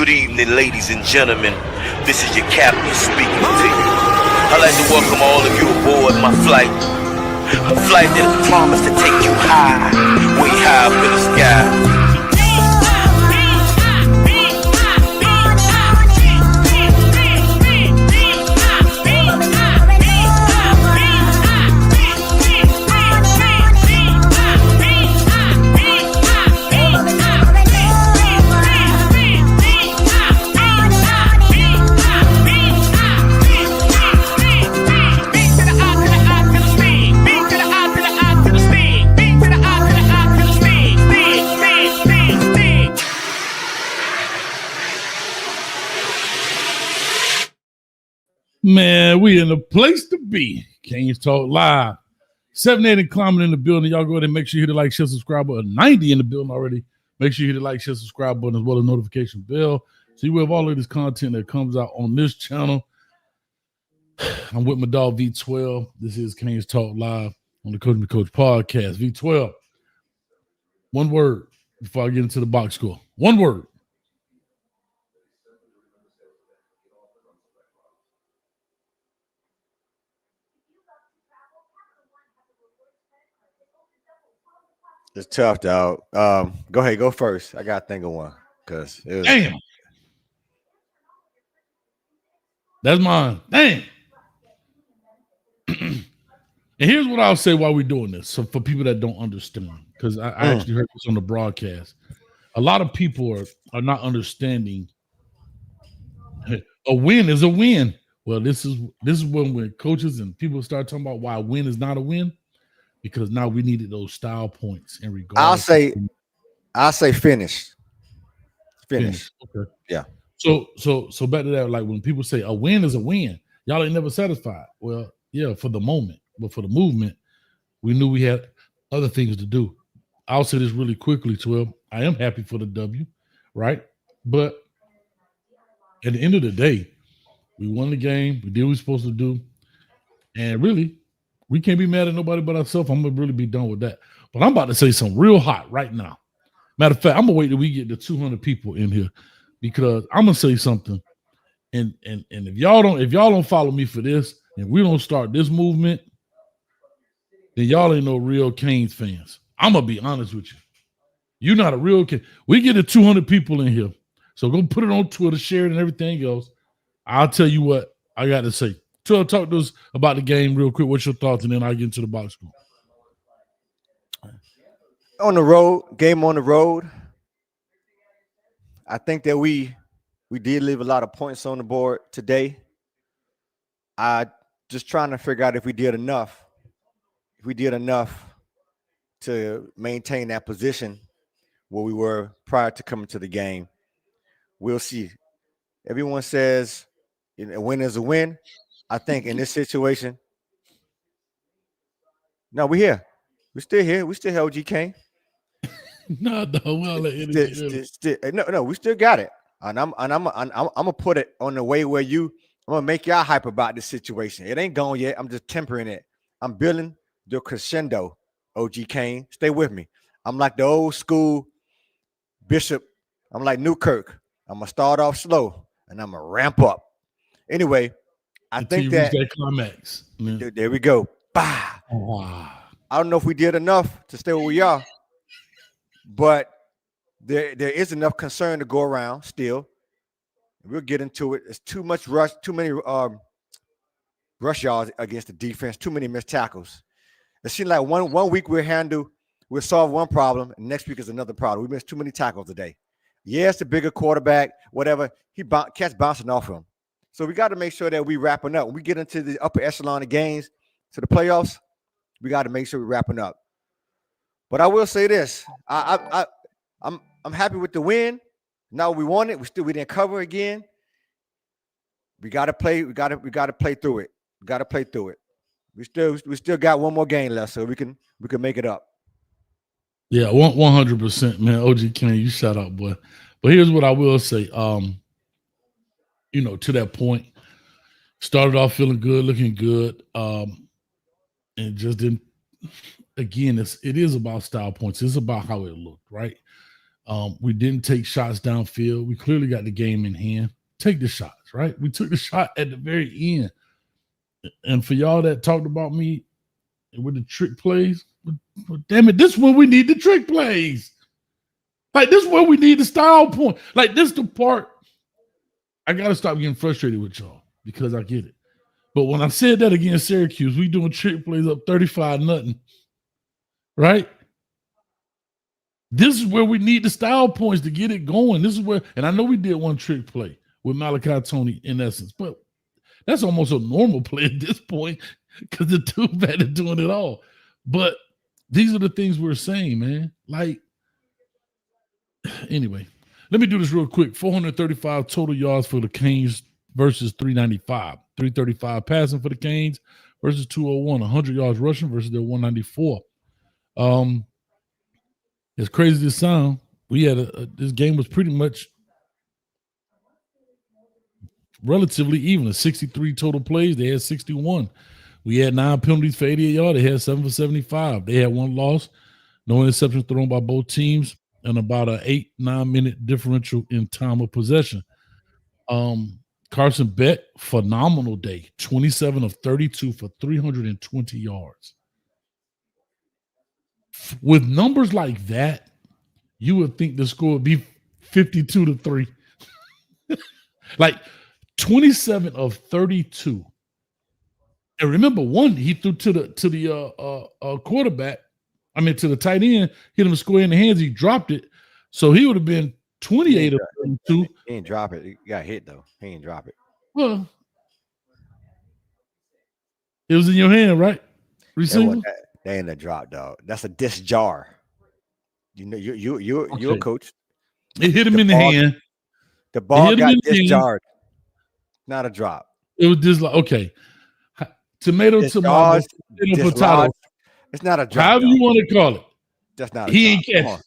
Good evening, ladies and gentlemen. This is your captain speaking to you. I'd like to welcome all of you aboard my flight. A flight that promised to take you high, way high up in the sky. Man, we in the place to be. Kings Talk Live. 78 and climbing in the building. Y'all go ahead and make sure you hit the like, share, subscribe button. 90 in the building already. Make sure you hit the like, share, subscribe button as well as notification bell. So you will have all of this content that comes out on this channel. I'm with my dog V12. This is Kings Talk Live on the Coach and Coach podcast. V12. One word before I get into the box score. One word. It's tough, dog. Go ahead, go first. I gotta think of one because it was Damn. That's mine. Damn. And here's what I'll say while we're doing this. So for people that don't understand, because I actually heard this on the broadcast. A lot of people are not understanding a win is a win. Well, this is when coaches and people start talking about why a win is not a win. Because now we needed those style points in regard. I'll say finish. Finish. Okay. Yeah. So back to that, like when people say a win is a win, y'all ain't never satisfied. Well, yeah, for the moment, but for the movement, we knew we had other things to do. I'll say this really quickly, 12. I am happy for the W, right? But at the end of the day, we won the game. We did what we were supposed to do. And really, we can't be mad at nobody but ourselves. I'm going to really be done with that. But I'm about to say something real hot right now. Matter of fact, I'm going to wait till we get to 200 people in here because I'm going to say something. And if y'all don't follow me for this and we don't start this movement, then y'all ain't no real Canes fans. I'm going to be honest with you. You're not a real Canes. We get to 200 people in here. So go put it on Twitter, share it and everything else. I'll tell you what I got to say. Talk to us about the game real quick. What's your thoughts? And then I'll get into the box score. On the road, game on the road. I think that we did leave a lot of points on the board today. I just trying to figure out if we did enough. If we did enough to maintain that position where we were prior to coming to the game. We'll see. Everyone says a win is a win. I think in this situation, no, we're here. We're still here. We still have OG Kane. No, we still got it. And I'm gonna put it on the way where I'm gonna make y'all hype about this situation. It ain't gone yet. I'm just tempering it. I'm building the crescendo. OG Kane, stay with me. I'm like the old school Bishop. I'm like Newkirk. I'm gonna start off slow and I'm gonna ramp up. Anyway. I think that climax. There we go. Bah. Wow. I don't know if we did enough to stay where we are, but there is enough concern to go around still. We'll get into it. It's too much rush, too many rush yards against the defense, too many missed tackles. It seems like one week we'll solve one problem, and next week is another problem. We missed too many tackles today. Yes, the bigger quarterback, whatever, catch bouncing off him. So we got to make sure that we wrapping up. When we get into the upper echelon of games to the playoffs, we got to make sure we're wrapping up. But I will say this: I'm happy with the win. Now we won it. We didn't cover again. We got to play. We got to play through it. We got to play through it. We still got one more game left, so we can make it up. Yeah, 100%, man. OG Kane, you shout out, boy. But here's what I will say. To that point, started off feeling good, looking good, and just didn't. Again, it is about style points. It's about how it looked, right? We didn't take shots downfield. We clearly got the game in hand. Take the shots, right? We took the shot at the very end. And for y'all that talked about me with the trick plays, well, damn it, this is when we need the trick plays. Like, this is where we need the style point. Like, this is the part. I got to stop getting frustrated with y'all because I get it. But when I said that against Syracuse, we doing trick plays up 35-0, right? This is where we need the style points to get it going. This is where, and I know we did one trick play with Malachi Tony in essence, but that's almost a normal play at this point because the two bad at doing it all. But these are the things we're saying, man. Like, anyway, let me do this real quick. 435 total yards for the Canes versus 395. 335 passing for the Canes versus 201. 100 yards rushing versus their 194. As crazy as it sounds, we had this game was pretty much relatively even. 63 total plays. They had 61. We had 9 penalties for 88 yards. They had 7 for 75. They had 1 loss. No interceptions thrown by both teams, and about an 8-9 minute differential in time of possession. Carson Beck, phenomenal day. 27 of 32 for 320 yards. With numbers like that, you would think the score would be 52-3. Like 27 of 32. And remember, one he threw to the quarterback. I mean, to the tight end, hit him square in the hands. He dropped it, so he would have been 28 of 32. He didn't drop it. He got hit though. He didn't drop it. Well, it was in your hand, right? Receiver. That ain't a drop, dog. That's a disc jar. You know, you're a coach. It hit him in the hand. The ball got disc jarred. Not a drop. It was just like, okay. Tomato. Potato. It's not a drop. However you want to call it. That's not. He ain't catch.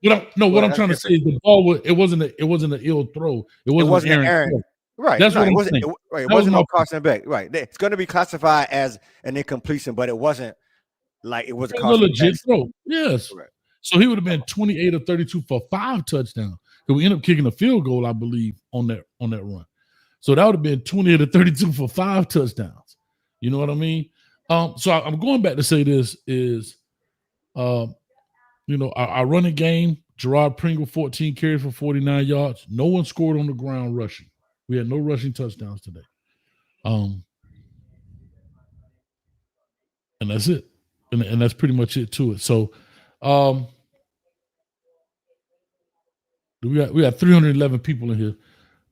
What I'm trying to say is the ball. It wasn't an ill throw. It wasn't an Aaron. Right. That's what I'm saying. It wasn't no Carson Beck. Right. It's going to be classified as an incompletion, but it wasn't like it was a legit throw. Yes. Right. So he would have been 28 of 32 for 5 touchdowns. Because we ended up kicking a field goal, I believe, on that run. So that would have been 28 of 32 for 5 touchdowns. You know what I mean? So I'm going back to say this is, our running game, Gerard Pringle, 14 carries for 49 yards. No one scored on the ground rushing. We had no rushing touchdowns today. And that's it. And that's pretty much it to it. So we got 311 people in here.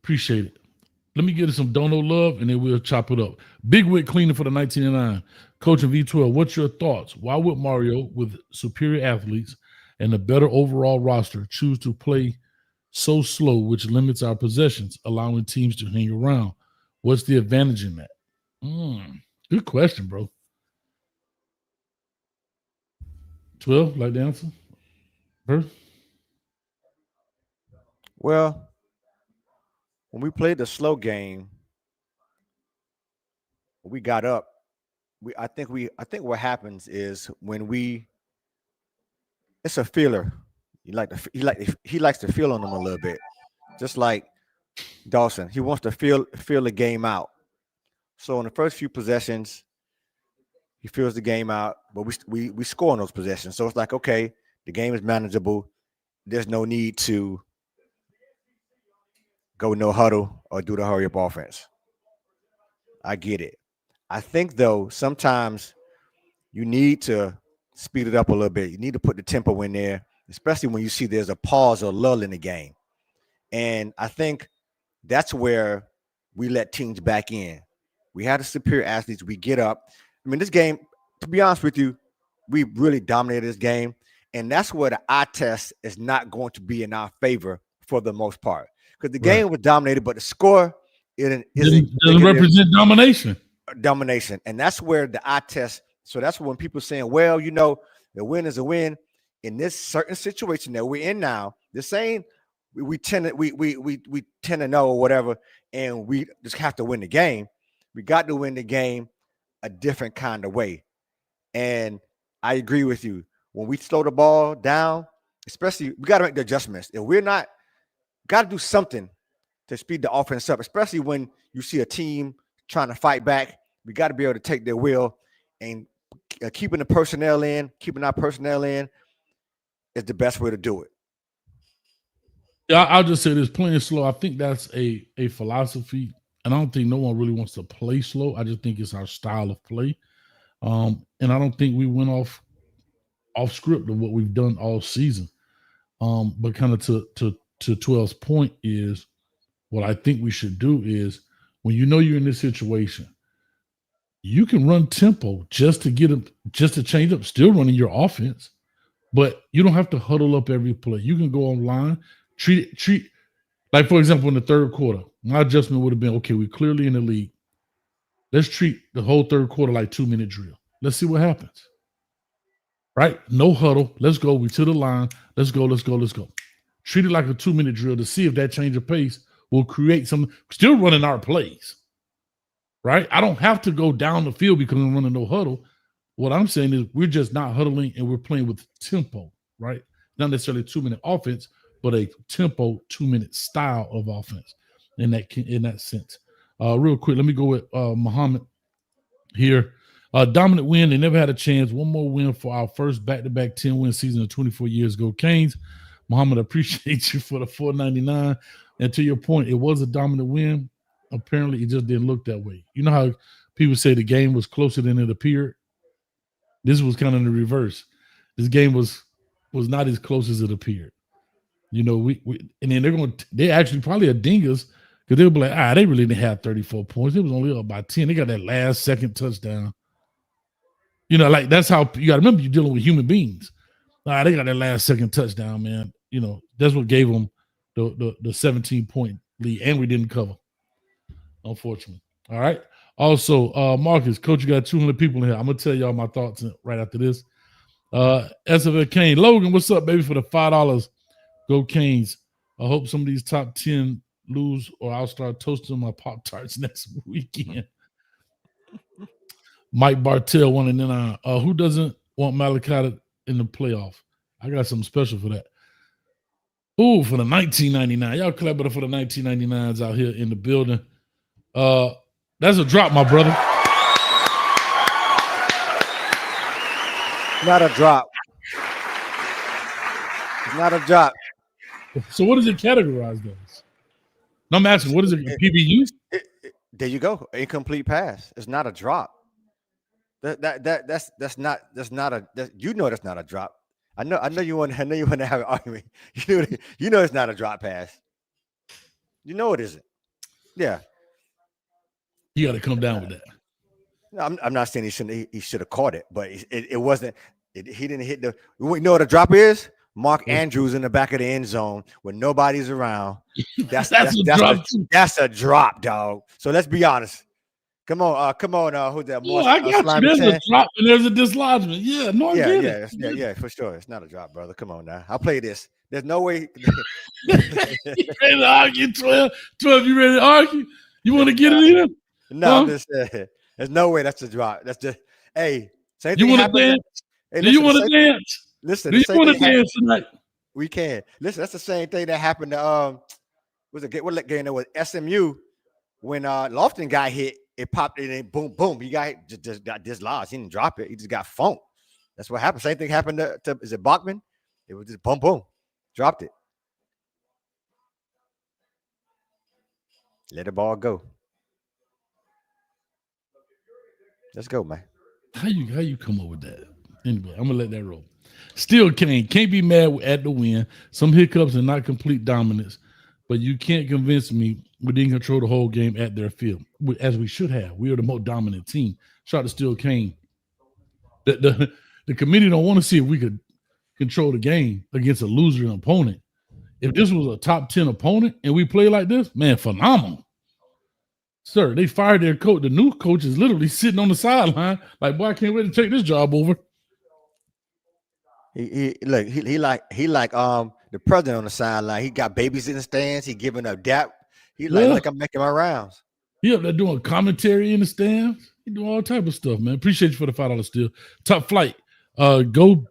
Appreciate it. Let me get some dono love, and then we'll chop it up. Big Wit cleaning for the 1909. Coach of V12, what's your thoughts? Why would Mario, with superior athletes and a better overall roster, choose to play so slow, which limits our possessions, allowing teams to hang around? What's the advantage in that? Good question, bro. 12, like the answer? Her? Well, when we played the slow game, we got up. I think what happens is when it's a feeler. He likes to feel on them a little bit, just like Dawson. He wants to feel the game out. So in the first few possessions, he feels the game out, but we score on those possessions. So it's like, okay, the game is manageable. There's no need to go no huddle or do the hurry up offense. I get it. I think though sometimes you need to speed it up a little bit. You need to put the tempo in there, especially when you see there's a pause or lull in the game. And I think that's where we let teams back in. We had the superior athletes. We get up. I mean, this game, to be honest with you, we really dominated this game. And that's where the eye test is not going to be in our favor for the most part. Because the game was dominated, but the score doesn't represent domination. Domination. And that's where the eye test. So that's when people are saying, well, the win is a win. In this certain situation that we're in now, the same we tend to know or whatever, and we just have to win the game. We got to win the game a different kind of way. And I agree with you. When we slow the ball down, especially we got to make the adjustments. If we're not, got to do something to speed the offense up, especially when you see a team trying to fight back. We got to be able to take their will, and keeping our personnel in is the best way to do it. Yeah, I'll just say this: playing slow. I think that's a philosophy, and I don't think no one really wants to play slow. I just think it's our style of play, and I don't think we went off script of what we've done all season. But kind of to 12's point is what I think we should do is when you know you're in this situation, you can run tempo just to get them, just to change up, still running your offense, but you don't have to huddle up every play. You can go online, treat like, for example, in the third quarter, my adjustment would have been, okay, we're clearly in the league. Let's treat the whole third quarter like 2-minute drill. Let's see what happens. Right? No huddle. Let's go. We to the line. Let's go. Treat it like a 2-minute drill to see if that change of pace will create some, still running our plays. Right? I don't have to go down the field because I'm running no huddle. What I'm saying is we're just not huddling and we're playing with tempo, right? Not necessarily 2-minute offense, but a tempo 2-minute style of offense in that sense. Real quick, let me go with Muhammad here. Dominant win. They never had a chance. One more win for our first back-to-back 10-win season of 24 years ago. Canes, Muhammad, appreciate you for the $4.99. And to your point, it was a dominant win. Apparently, it just didn't look that way. You know how people say the game was closer than it appeared? This was kind of the reverse. This game was not as close as it appeared. You know, we and then they actually probably a dingus because they'll be like, they really didn't have 34 points. It was only up by 10. They got that last second touchdown. You know, like that's how you got to remember you're dealing with human beings. They got that last second touchdown, man. You know, that's what gave them the 17-point lead, and we didn't cover, unfortunately. All right. Also, Marcus, Coach, you got 200 people in here. I'm gonna tell y'all my thoughts right after this. SFL Kane, Logan, what's up, baby? For the $5, go Canes. I hope some of these top 10 lose, or I'll start toasting my Pop-Tarts next weekend. Mike Bartell, 1-9. Who doesn't want Malachi in the playoff? I got something special for that. Ooh, for the 1999. Y'all clap it for the 1999s out here in the building. That's a drop, my brother. Not a drop. It's not a drop. So what is it categorized as? No, I'm asking, what is it? PBU? There you go. Incomplete pass. It's not a drop. That's not you know that's not a drop. I know you want to have an argument. You know it's not a drop pass. You know it isn't. Yeah. You got to come down with that. No, I'm not saying he should have caught it, but it wasn't. He didn't hit the. You know what a drop is? Mark Andrews in the back of the end zone when nobody's around. That's a drop, dog. So let's be honest. Come on. Who's that? I got you. There's a drop and there's a dislodgement. Yeah, no, yeah, for sure. It's not a drop, brother. Come on now. I'll play this. There's no way. You ready to argue, 12? 12, you ready to argue? You want to get it in? No, I'm just saying. There's no way that's a drop. That's just, hey. Same you want to dance? Hey, do you want to dance? Listen, do you want to dance tonight? We can. Listen, that's the same thing that happened to what game that was SMU when Lofton got hit. It popped it and boom, boom. He just got dislodged. He didn't drop it. He just got funked. That's what happened. Same thing happened to is it Bachman? It was just boom, boom. Dropped it. Let the ball go. Let's go, man. How you come up with that? Anyway, I'm gonna let that roll. Still can't be mad at the win. Some hiccups and not complete dominance, but you can't convince me we didn't control the whole game at their field as we should have. We are the most dominant team. Shout out to Still Kane. The committee don't want to see if we could control the game against a losing opponent. If this was a top 10 opponent and we play like this, man, phenomenal. Sir, they fired their coach. The new coach is literally sitting on the sideline like, boy, I can't wait to take this job over. He like the president on the sideline. He got babies in the stands. He giving up dap. He like I'm making my rounds. He up there doing commentary in the stands. He doing all type of stuff, man. Appreciate you for the $5 still. Top flight. Go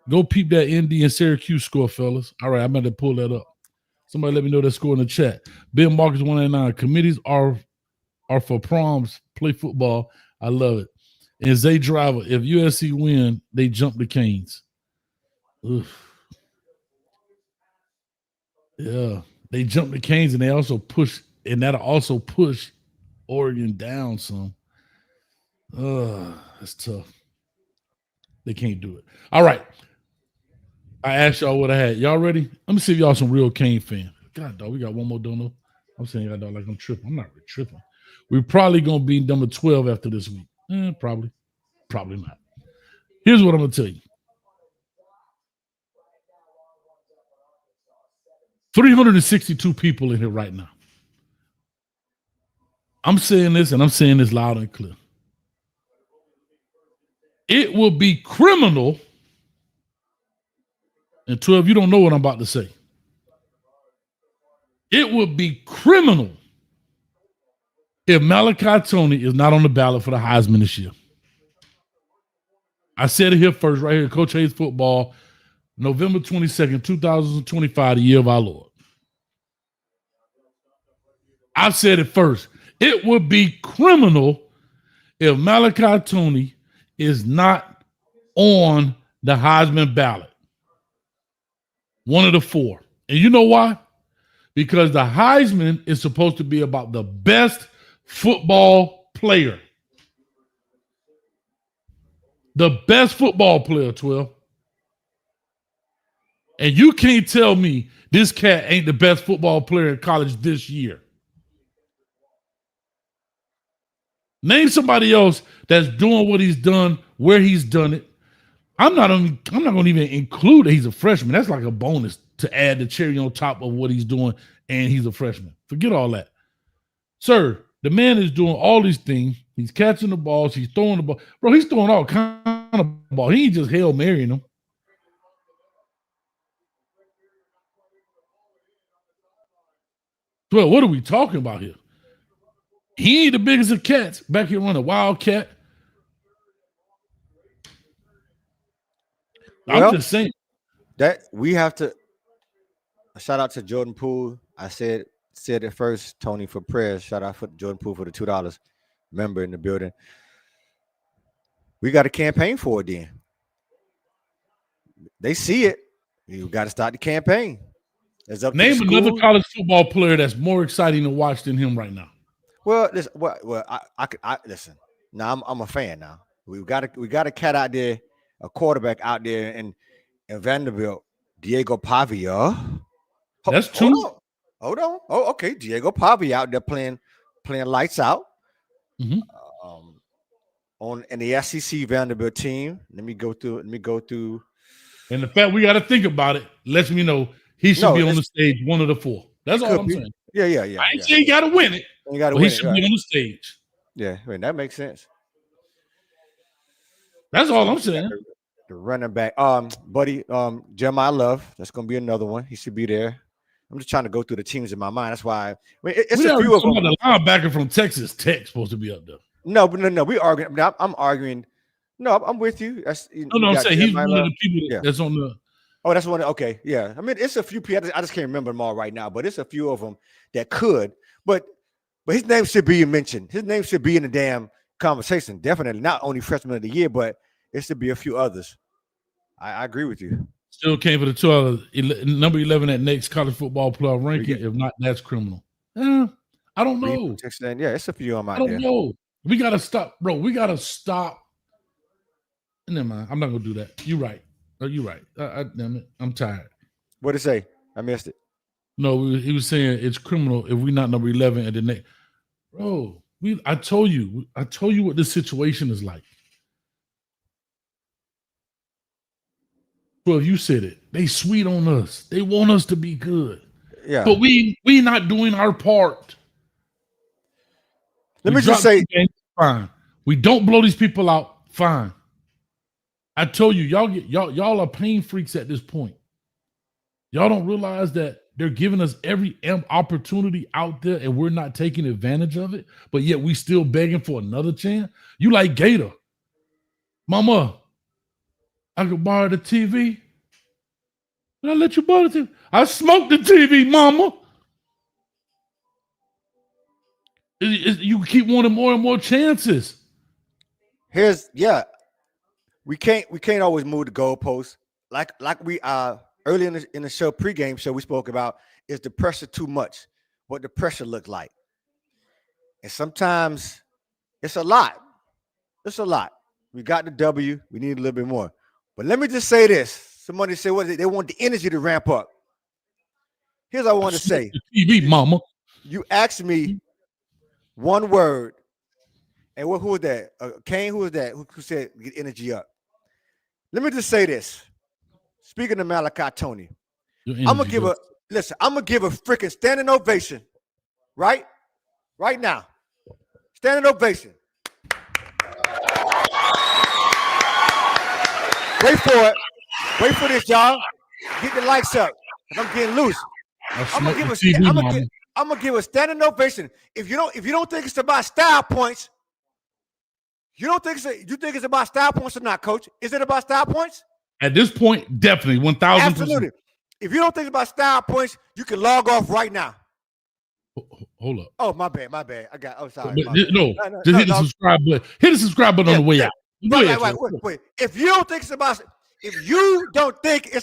Go peep that ND and Syracuse score, fellas. All right, I'm going to pull that up. Somebody let me know that score in the chat. Ben Marcus 189. Committees are for proms. Play football. I love it. And Zay Driver, if USC win, they jump the Canes. Oof. Yeah, they jump the Canes, and they also push, and that'll also push Oregon down some. That's tough. They can't do it. All right. I asked y'all what I had. Y'all ready? Let me see if y'all some real Cane fan. God, dog, we got one more dono. I'm saying y'all, dog, like I'm tripping. I'm not really tripping. We're probably going to be number 12 after this week. Probably. Probably not. Here's what I'm going to tell you. 362 people in here right now. I'm saying this, and I'm saying this loud and clear. It will be criminal. And 12, you don't know what I'm about to say. It would be criminal if Malachi Tony is not on the ballot for the Heisman this year. I said it here first, right here, Coach Hayes Football, November 22nd, 2025, the year of our Lord. I said it first. It would be criminal if Malachi Tony is not on the Heisman ballot. One of the four. And you know why? Because the Heisman is supposed to be about the best football player. The best football player, 12. And you can't tell me this cat ain't the best football player in college this year. Name somebody else that's doing what he's done, where he's done it. I'm not going to even include that he's a freshman. That's like a bonus to add the cherry on top of what he's doing, and he's a freshman. Forget all that. Sir, the man is doing all these things. He's catching the balls. He's throwing the ball. Bro, he's throwing all kind of ball. He ain't just Hail Marying them. Well, what are we talking about here? He ain't the biggest of cats. Back here running a Wildcat. I'm just saying. That we have to shout out to Jordan Poole. I said it first, Tony, for prayers. Shout out for Jordan Poole for the $2. Member in the building. We got a campaign for it then. They see it. You got to start the campaign. It's up Name another college football player that's more exciting to watch than him right now. Well, listen, I listen. Now I'm a fan now. We got a cat out there, a quarterback out there in Vanderbilt, Diego Pavia. That's two. Hold on. Oh, okay. Diego Pavia out there playing lights out. Mm-hmm. In the SEC Vanderbilt team. Let me go through. And the fact we got to think about it lets me know he should be on the stage, one of the four. That's all I'm saying. Yeah. I ain't saying he got to win it. He should be on the stage. Yeah, I mean, that makes sense. That's all I'm saying. The running back, buddy, Jeremiah Love. That's gonna be another one. He should be there. I'm just trying to go through the teams in my mind. That's why it's a few of them. The linebacker from Texas Tech supposed to be up there. No. We arguing. I'm arguing. No, I'm with you. I'm saying he's one of the people that's on the. Oh, that's one. Okay, yeah. I mean, it's a few people. I just can't remember them all right now, but it's a few of them that could. But his name should be mentioned. His name should be in the damn conversation. Definitely not only freshman of the year, but it should be a few others. I agree with you. Still came for the 12, number 11 at next college football player ranking. If not, that's criminal. I don't know. Yeah, it's a few of them out there. I don't know. We got to stop, bro. We got to stop. Never mind. I'm not going to do that. You're right. You're right. Damn it. I'm tired. What did it say? I missed it. No, he was saying it's criminal if we're not number 11 at the next. Bro, I told you what this situation is like. Well, you said it. They sweet on us. They want us to be good. Yeah. But we not doing our part. Let me just say, fine. We don't blow these people out. Fine. I told you, y'all are pain freaks at this point. Y'all don't realize that they're giving us every opportunity out there and we're not taking advantage of it, but yet we still begging for another chance. You like Gator. Mama, I could borrow the TV. Did I let you borrow the TV? I smoked the TV, mama. You keep wanting more and more chances. We can't always move the goalposts. Like we early in the show, pregame show, we spoke about, is the pressure too much? What the pressure look like? And sometimes it's a lot. It's a lot. We got the W. We need a little bit more. But let me just say this. Somebody said they want the energy to ramp up. Here's what I want to say. TV, mama. You asked me one word. And who was that? Kane, who was that? Who said get energy up? Let me just say this. Speaking of Malachi Tony, I'm gonna give a freaking standing ovation, right? Right now. Standing ovation. Wait for it. Wait for this, y'all. Get the lights up. I'm getting loose. I'm gonna give a standing ovation. If you don't think it's about style points, you think it's about style points or not, Coach? Is it about style points? At this point, definitely 1,000%. Absolutely. If you don't think it's about style points, you can log off right now. Hold up. Oh, my bad. Sorry. Hit the subscribe button. Hit the subscribe button on the way out. Wait. If you don't think it's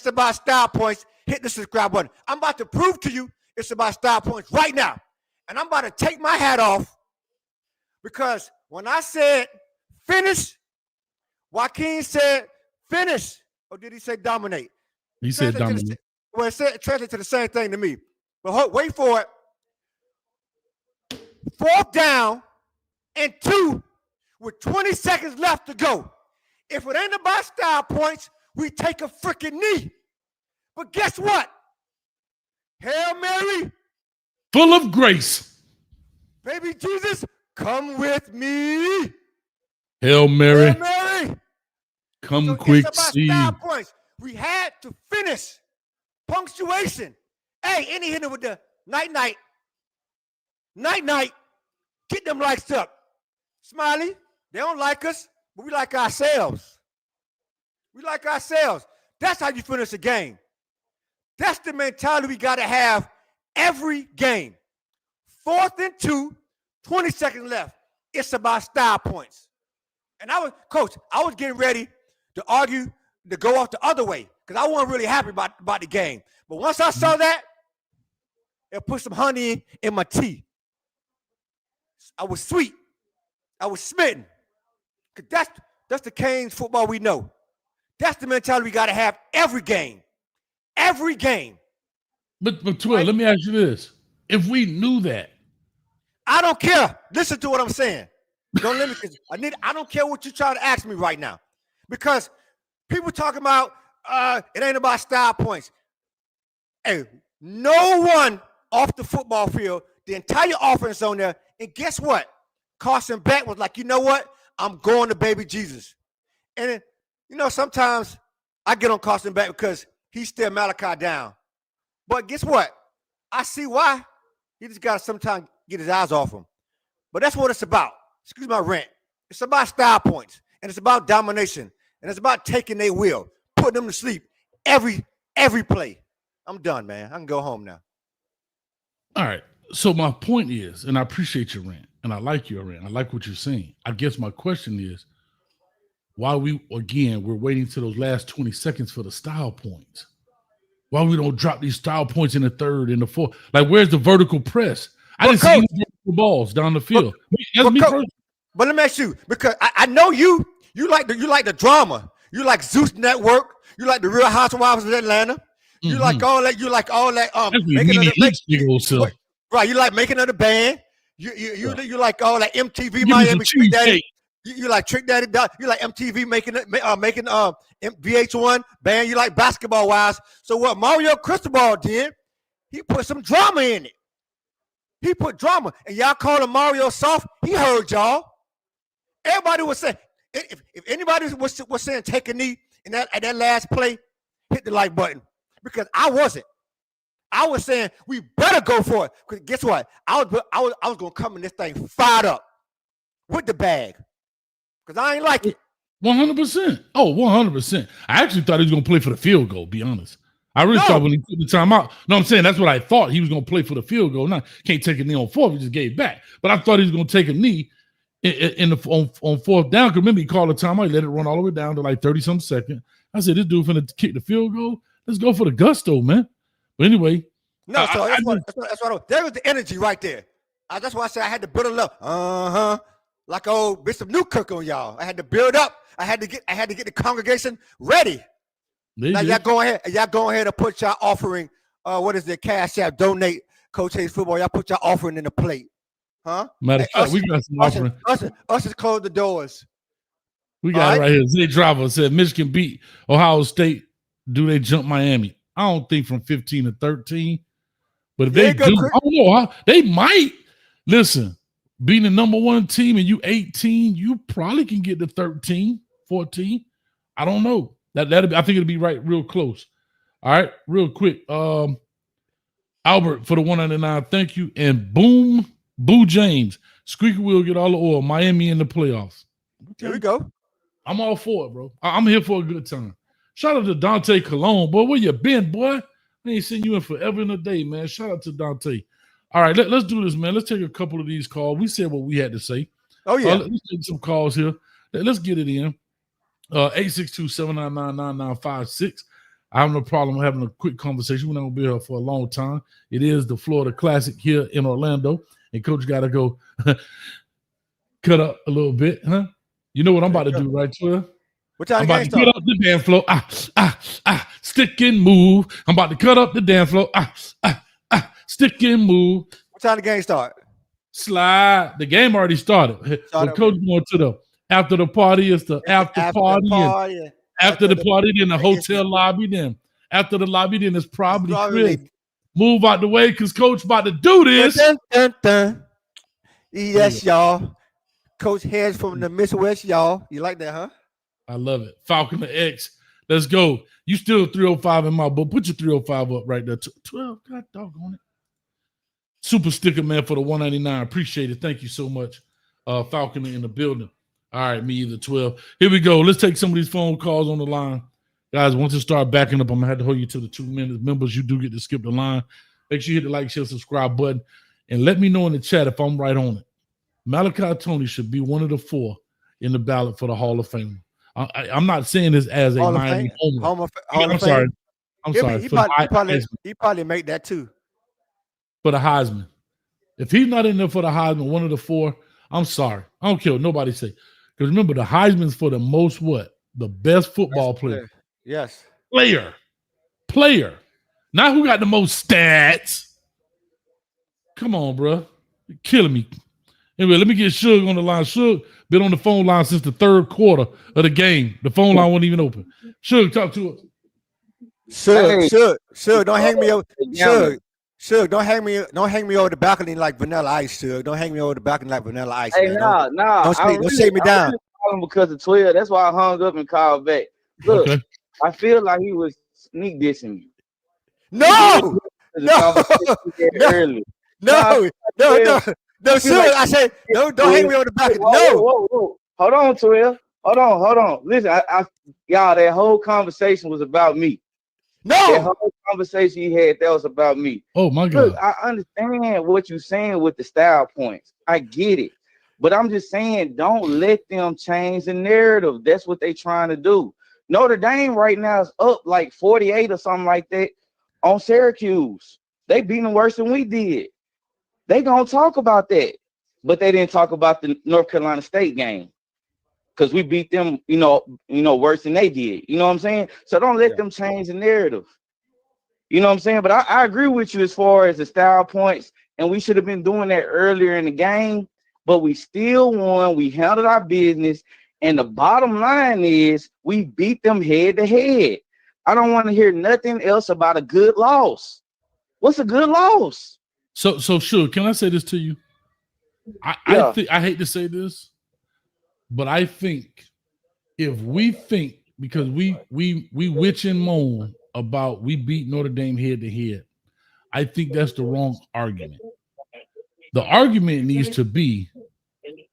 about style points, hit the subscribe button. I'm about to prove to you it's about style points right now. And I'm about to take my hat off because when I said finish, Joaquin said finish. Or did he say dominate? He said dominate. Well, it translates to the same thing to me. But wait for it. 4th down and 2 with 20 seconds left to go. If it ain't about style points, we take a freaking knee. But guess what? Hail Mary. Full of grace. Baby Jesus, come with me. Hail Mary. Hail Mary. Come so quick, it's about see. style points. We had to finish. Punctuation. Hey, any hitting with the night. Get them likes up. Smiley, they don't like us, but we like ourselves. That's how you finish a game. That's the mentality we got to have every game. 4th and 2, 20 seconds left. It's about style points. And I was getting ready to argue to go off the other way because I wasn't really happy about the game. But once I saw that, it put some honey in my tea. I was sweet. I was smitten. Because that's the Canes football we know. That's the mentality we got to have every game. Every game. But Twill, let me ask you this. If we knew that. I don't care. Listen to what I'm saying. Don't let me. I don't care what you're trying to ask me right now. Because people talking about it ain't about style points. Hey, no one off the football field, the entire offense on there, and guess what? Carson Beck was like, you know what? I'm going to baby Jesus. And, sometimes I get on Carson Beck because he still Malachi down. But guess what? I see why. He just got to sometimes get his eyes off him. But that's what it's about. Excuse my rant. It's about style points, and it's about domination, and it's about taking their will, putting them to sleep every play. I'm done, man. I can go home now. All right. So my point is, and I appreciate your rant, and I like your rant. I like what you're saying. I guess my question is, why we're waiting to those last 20 seconds for the style points? Why we don't drop these style points in the 3rd and the 4th? Like, where's the vertical press? I didn't see any vertical balls down the field. But let me ask you, because I know you like the drama. You like Zeus Network. You like the Real Housewives of Atlanta. You like all that. You like all that. Right. You like making of the band. You like all that MTV Miami. You like Trick Daddy. You like MTV making VH1 band. You like Basketball Wives. So what Mario Cristobal did, he put some drama in it. He put drama, and y'all called him Mario Soft. He heard y'all. Everybody was saying, if anybody was saying take a knee at that last play, hit the like button, because I wasn't. I was saying we better go for it. Because guess what? I was gonna come in this thing fired up with the bag, because I ain't like it. 100%. Oh, 100%. I actually thought he was going to play for the field goal, be honest. I really thought when he took the timeout. No, I'm saying that's what I thought. He was going to play for the field goal. Now, can't take a knee on fourth. He just gave back. But I thought he was going to take a knee on fourth down. Because remember, he called a timeout. He let it run all the way down to like 30-some seconds. I said, this dude finna kick the field goal. Let's go for the gusto, man. But anyway. No, so that's what there was the energy right there. That's why I said I had to build it up. Like old Bishop Newkirk on y'all. I had to build up. I had to get the congregation ready. Now y'all go ahead and put y'all offering. What is it? Cash App, donate, Coach Hayes football. Y'all put y'all offering in the plate, huh? Matter of fact, we got some offering. Us just close the doors. We got it right here. Zay Driver said Michigan beat Ohio State. Do they jump Miami? I don't think from 15 to 13. But if they do, I don't know how they might. Listen, being the number one team and you 18, you probably can get to 13, 14. I don't know. I think it'll be right real close. All right, real quick. Albert for the 199, thank you. And Boo James, squeaky wheel get all the oil. Miami in the playoffs. Okay. Here we go. I'm all for it, bro. I'm here for a good time. Shout out to Dante Colon, boy. Where you been, boy? I ain't seen you in forever and a day, man. Shout out to Dante. All right, let's do this, man. Let's take a couple of these calls. We said what we had to say. Oh, yeah. Let's take some calls here. Let's get it in. 862-799-9956. I have no problem having a quick conversation. We're not going to be here for a long time. It is the Florida Classic here in Orlando, and Coach got to go cut up a little bit, huh? You know what I'm about to do, right, Twitter? What time I'm about to cut up the dance floor. Stick and move. I'm about to cut up the dance floor. Stick and move. What time the game start? Slide. The game already started. But Coach going to the after the party. It's the after party. After the party, then the hotel lobby. Then after the lobby, then it's probably Chris. Move out the way because Coach about to do this. Dun, dun, dun. Yes, y'all. Coach Heads from the Midwest, y'all. You like that, huh? I love it. Falcon the X. Let's go. You still 305 in my book. Put your 305 up right there. 12. God doggone it. Super sticker, man, for the 199. Appreciate it. Thank you so much. Falcon in the building. All right, me either 12. Here we go. Let's take some of these phone calls on the line. Guys, once you start backing up, I'm going to have to hold you to the 2 minutes. Members, you do get to skip the line. Make sure you hit the like, share, subscribe button. And let me know in the chat if I'm right on it. Malachi Tony should be one of the 4 in the ballot for the Hall of Fame. I'm not saying this as a Miami homer. I'm sorry. He probably made that too. For the Heisman. If he's not in there for the Heisman, one of the 4, I'm sorry. I don't care what nobody say. Because remember, the Heisman's for the most what? The best football player. Yes. Player. Not who got the most stats. Come on, bro. You're killing me. Anyway, let me get Suge on the line. Suge been on the phone line since the 3rd quarter of the game. The phone line wasn't even open. Suge, talk to us. Suge, don't hang me over. Suge, don't hang me over the balcony like Vanilla Ice, Suge. Don't hang me over the balcony like Vanilla Ice. Hey, man. Don't shake me down. Because of 12. That's why I hung up and called back. Look, okay. I feel like he was sneak dissing me. No, Suge, I said, don't hang me over the balcony. Whoa. Hold on, 12. Hold on. Listen, y'all, that whole conversation was about me. No, that whole conversation you had, that was about me. Oh my God. Look, I understand what you're saying with the style points. I get it. But I'm just saying, don't let them change the narrative. That's what they're trying to do. Notre Dame right now is up like 48 or something like that on Syracuse. They beating them worse than we did. They gonna talk about that, but they didn't talk about the North Carolina State game because we beat them, worse than they did. You know what I'm saying? So don't let them change the narrative. You know what I'm saying? But I agree with you as far as the style points, and we should have been doing that earlier in the game. But we still won. We handled our business, and the bottom line is we beat them head to head. I don't want to hear nothing else about a good loss. What's a good loss? So sure. Can I say this to you? I hate to say this, but I think if we think because we witch and moan about we beat Notre Dame head to head, I think that's the wrong argument. The argument needs to be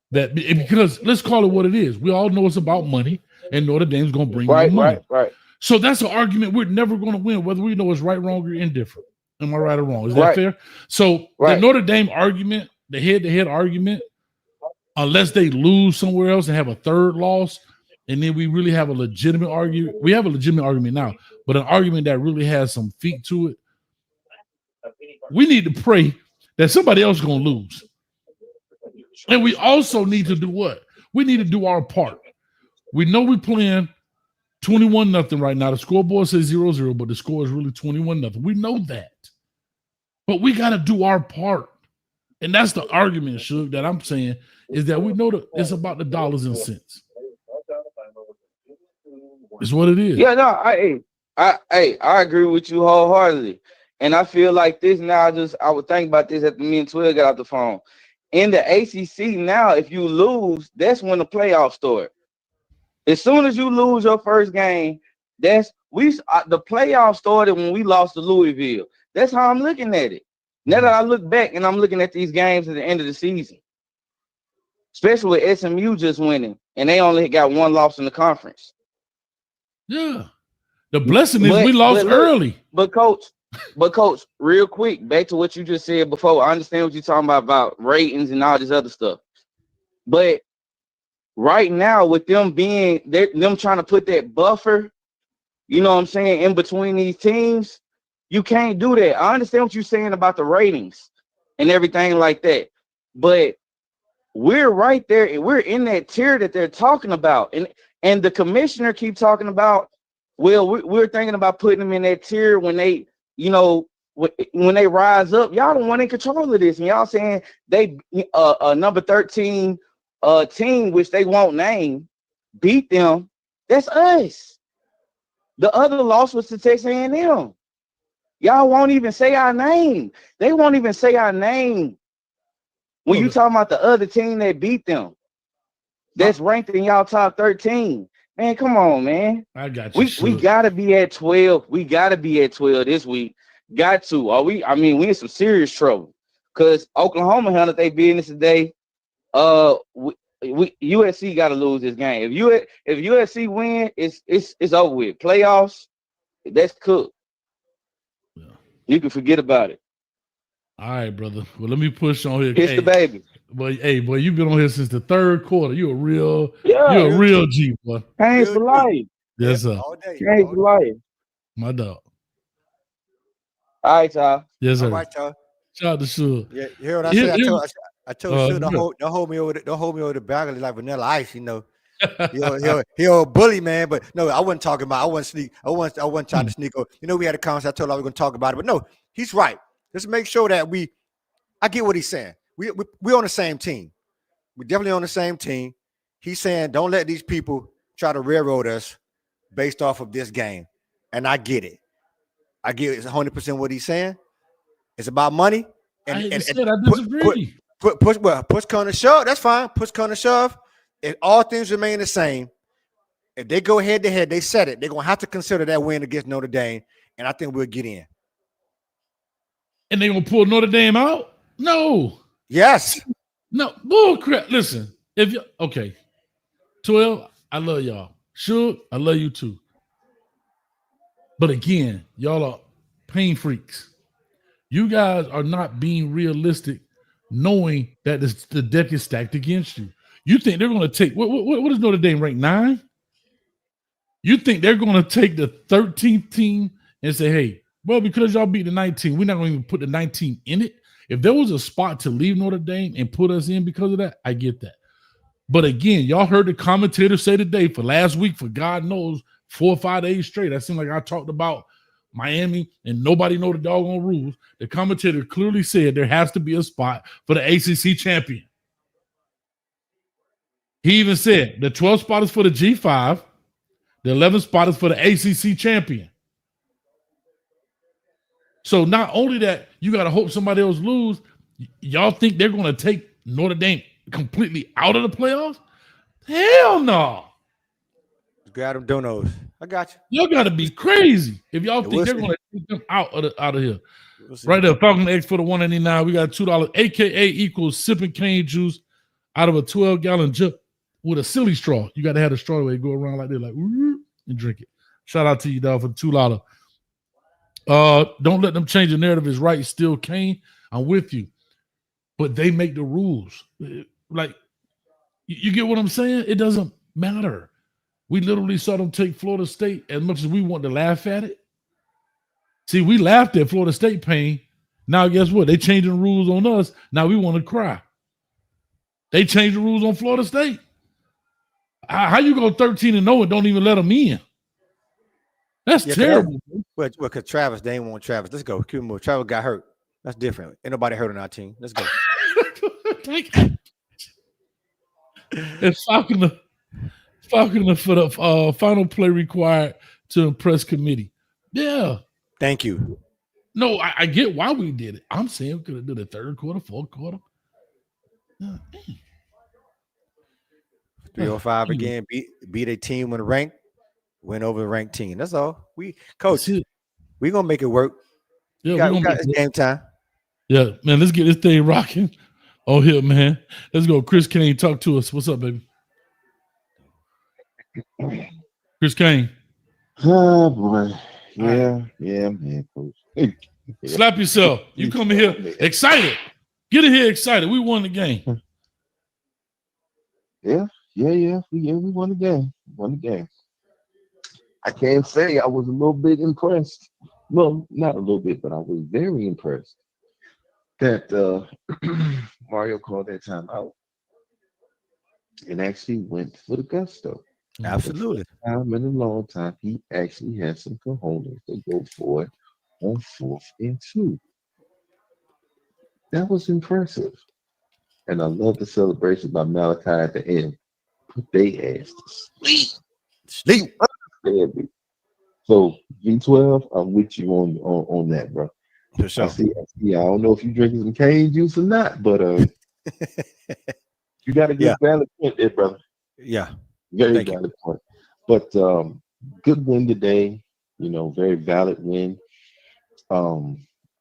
that because let's call it what it is. We all know it's about money. and Notre Dame's going to bring you money. Right. So that's an argument we're never going to win, whether we know it's right, wrong, or indifferent. Am I right or wrong? Is that fair? So the Notre Dame argument, the head-to-head argument, unless they lose somewhere else and have a third loss, and then we really have a legitimate argument. We have a legitimate argument now, but an argument that really has some feet to it. We need to pray that somebody else is going to lose. And we also need to do what? We need to do our part. We know we're playing 21-0 right now. The scoreboard says 0-0, but the score is really 21-0. We know that. But we got to do our part. And that's the argument, Suge, that I'm saying, is that we know that it's about the dollars and cents. It's what it is. Yeah, no, I agree with you wholeheartedly. And I feel like this now, I would think about this after me and 12 got off the phone. In the ACC now, if you lose, that's when the playoffs start. As soon as you lose your first game, the playoffs started when we lost to Louisville. That's how I'm looking at it. Now that I look back and I'm looking at these games at the end of the season, especially with SMU just winning, and they only got one loss in the conference. Yeah. The blessing is we lost early. But coach, real quick, back to what you just said before. I understand what you're talking about ratings and all this other stuff. But right now, with them them trying to put that buffer, you know what I'm saying, in between these teams, you can't do that. I understand what you're saying about the ratings and everything like that. But we're right there, and we're in that tier that they're talking about. And the commissioner keep talking about, well, we're thinking about putting them in that tier when they, you know, when they rise up. Y'all don't want in control of this, and y'all saying they number 13 team, which they won't name, beat them. That's us. The other loss was to Texas A&M. Y'all won't even say our name. They won't even say our name when you talking about the other team that beat them. That's ranked in y'all top 13. Man, come on, man. I got you. We gotta be at 12. We gotta be at 12 this week. Got to. We in some serious trouble. Because Oklahoma handled their business today. USC gotta lose this game. If USC win, it's over with. Playoffs, that's cooked. Yeah. You can forget about it. All right, brother. Well, let me push on here. Kiss the baby. Boy, you've been on here since the third quarter. You're a real G, boy. Thanks for life. Yes, sir. Thanks for life. My dog. All right, y'all. Yes, sir. All right, y'all. Shout out to Suge. Yeah, you hear what I said? I told Suge, don't hold me over the balcony like Vanilla Ice, you know. He'll bully, man. But no, I wasn't talking about. I wasn't trying to sneak over. You know, we had a conversation. I told him I was going to talk about it, but no, he's right. Just make sure that I get what he's saying. We're on the same team. We're definitely on the same team. He's saying don't let these people try to railroad us based off of this game. And I get it. I get it's 100% what he's saying. It's about money. I disagree. Push come to shove. That's fine. Push come to shove. If all things remain the same, if they go head to head, they said it. They're gonna have to consider that win against Notre Dame, and I think we'll get in. And they're gonna pull Notre Dame out? No. Yes. No. Bull crap. Listen, 12, I love y'all. Sure, I love you too. But again, y'all are pain freaks. You guys are not being realistic, knowing that the deck is stacked against you. You think they're going to take what is Notre Dame ranked 9? You think they're going to take the 13th team and say, hey, well, because y'all beat the 19, we're not going to even put the 19 in it. If there was a spot to leave Notre Dame and put us in because of that, I get that. But again, y'all heard the commentator say today for last week, for God knows, 4 or 5 days straight. That seemed like I talked about Miami and nobody know the doggone rules. The commentator clearly said there has to be a spot for the ACC champion. He even said the 12th spot is for the G5. The 11th spot is for the ACC champion. So not only that, you got to hope somebody else lose. Y'all think they're going to take Notre Dame completely out of the playoffs? Hell no. Grab them donos. I got you. Y'all got to be crazy if y'all think they're going to take them out of here. Right there, Falcon X for the $1.99. We got $2, AKA equals sipping cane juice out of a 12-gallon jug. with a silly straw. You got to have a straw where you go around like that, like and drink it. Shout out to you, dog, for the $2. Don't let them change the narrative. Is right, still Kane. I'm with you, but they make the rules. Like, you get what I'm saying? It doesn't matter. We literally saw them take Florida State as much as we want to laugh at it. See, we laughed at Florida State pain. Now, guess what? They changing the rules on us. Now we want to cry. They changed the rules on Florida State. How you go 13-0 and don't even let them in? That's terrible. Well, because Travis, they ain't want Travis. Let's go. Keep moving. Travis got hurt. That's different. Ain't nobody hurt on our team. Let's go. It's Falconer for the final play required to impress committee. Yeah. Thank you. No, I get why we did it. I'm saying we could have done the third quarter, fourth quarter. 305 again. Beat a team when ranked. Win over a ranked team. That's all. Coach, we gonna make it work. Yeah, we got this game time. Yeah, man. Let's get this thing rocking. Oh, here, man. Let's go. Chris Kane, talk to us. What's up, baby? Chris Kane. Oh boy. Yeah, man, coach. Slap yourself. You come in here excited. Get in here excited. We won the game. Yeah. We won the game. I can't say I was a little bit impressed. Well, not a little bit, but I was very impressed that Mario called that time out and actually went for the gusto. Absolutely. Time in a long time, he actually had some cojones to go for it on 4th and 2. That was impressive. And I love the celebration by Malachi at the end. Put they ass to sleep. So V12, I'm with you on that, bro. For sure. I see. I don't know if you drinking some cane juice or not, but you got to get valid point there, brother. Yeah. Very valid point. But good win today. Very valid win.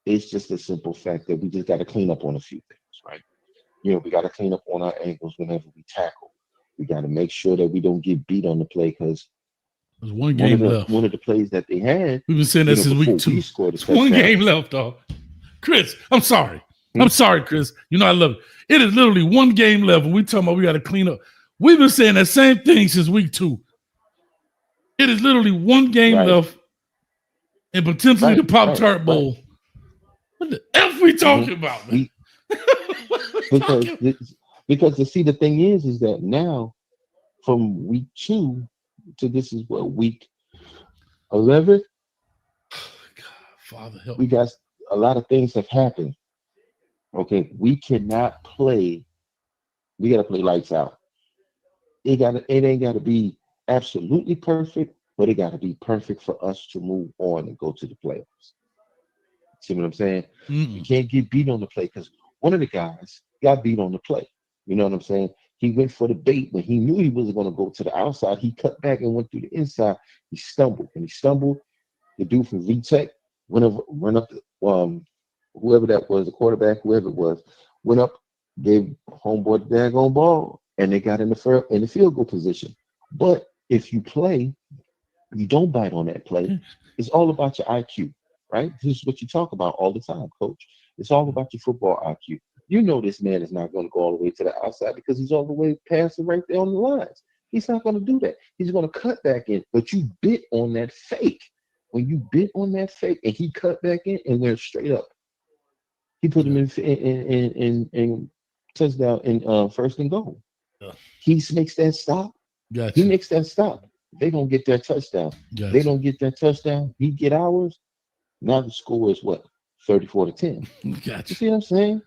It's just a simple fact that we just got to clean up on a few things, right? We got to clean up on our ankles whenever we tackle. We got to make sure that we don't get beat on the play because there's one game left. One of the plays that they had. We've been saying that since week 2. It's one game left, dog. Chris, I'm sorry. I'm sorry, Chris. I love it. It is literally one game left. When we talking about we got to clean up. We've been saying that same thing since week 2. It is literally one game left and potentially the Pop-Tart Bowl. What the F we talking about, man? Because see, the thing is that now from week 2 to this is what, week 11? God, Father help we got a lot of things have happened. Okay, we cannot play. We got to play lights out. It ain't got to be absolutely perfect, but it got to be perfect for us to move on and go to the playoffs. See what I'm saying? You can't get beat on the play because one of the guys got beat on the play. You know what I'm saying? He went for the bait when he knew he wasn't going to go to the outside. He cut back and went through the inside. He stumbled. When he stumbled, the dude from VTech went up, whoever that was, the quarterback, whoever it was, went up, gave homeboy the daggone ball, and they got in the field goal position. But if you play, you don't bite on that play. It's all about your IQ, right? This is what you talk about all the time, coach. It's all about your football IQ. This man is not going to go all the way to the outside because he's all the way past it right there on the lines. He's not going to do that. He's going to cut back in. But you bit on that fake. When you bit on that fake and he cut back in and went straight up, he put him in touchdown in 1st and goal. Yeah. He makes that stop. Gotcha. He makes that stop. They don't get their touchdown. Gotcha. They don't get their touchdown. We get ours. Now the score is what? 34-10. Gotcha. You see what I'm saying?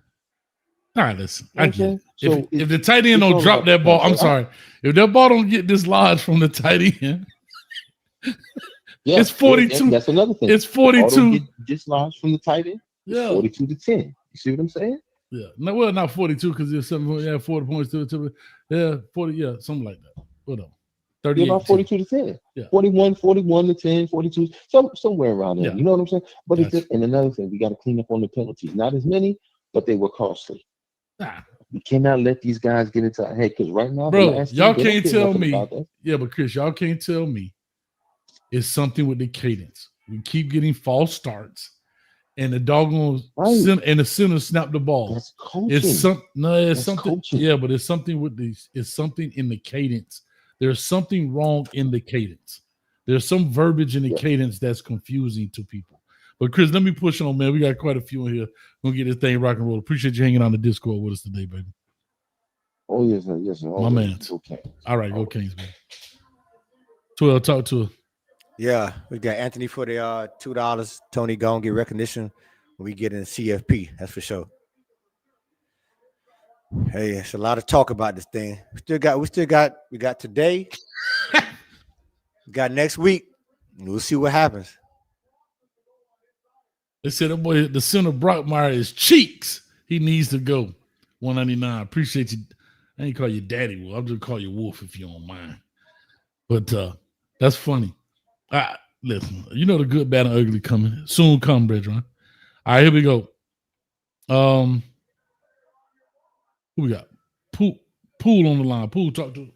All right, listen. I get it. So if the tight end don't drop that ball, I'm sorry. If that ball don't get dislodged from the tight end, it's 42. That's another thing. It's 42. Dislodged from the tight end. Yeah. 42-10. You see what I'm saying? Yeah. No, well, not 42 because there's 40 points to it. Yeah, 40. Yeah, something like that. Whatever. 38. About 42-10. Yeah. 41-10, 42. Somewhere around there. Yeah. You know what I'm saying? But Gotcha. and another thing, we got to clean up on the penalties. Not as many, but they were costly. Nah, We cannot let these guys get into our head because right now, the Bro, last y'all team, they don't can't care tell nothing me. about that. Yeah, but Chris, y'all can't tell me it's something with the cadence. We keep getting false starts, and the doggone Right. center snap the ball. That's coaching. It's That's something. coaching. Yeah, but it's something with these. It's something in the cadence. There's something wrong in the cadence. There's some verbiage in the Yeah. cadence that's confusing to people. But Chris, let me push on, man. We got quite a few in here. We're gonna get this thing rock and roll. Appreciate you hanging on the Discord with us today, baby. Oh, yes, sir. Yes, sir. My Always. man. Go Kings. All right, go Always. Kings, man. 12, talk to her. Yeah, we got Anthony for the $2. Tony gonna get recognition when we get in CFP. That's for sure. Hey, it's a lot of talk about this thing. We got today. We got next week. We'll see what happens. They said that boy, the center Brockmeyer is cheeks. He needs to go. 199. Appreciate you. I ain't call you Daddy Wolf. I'll just call you Wolf if you don't mind. But that's funny. Listen, you know the good, bad, and ugly coming. Soon come, brethren. All right, here we go. Who we got? Pool on the line. Pool, talk to.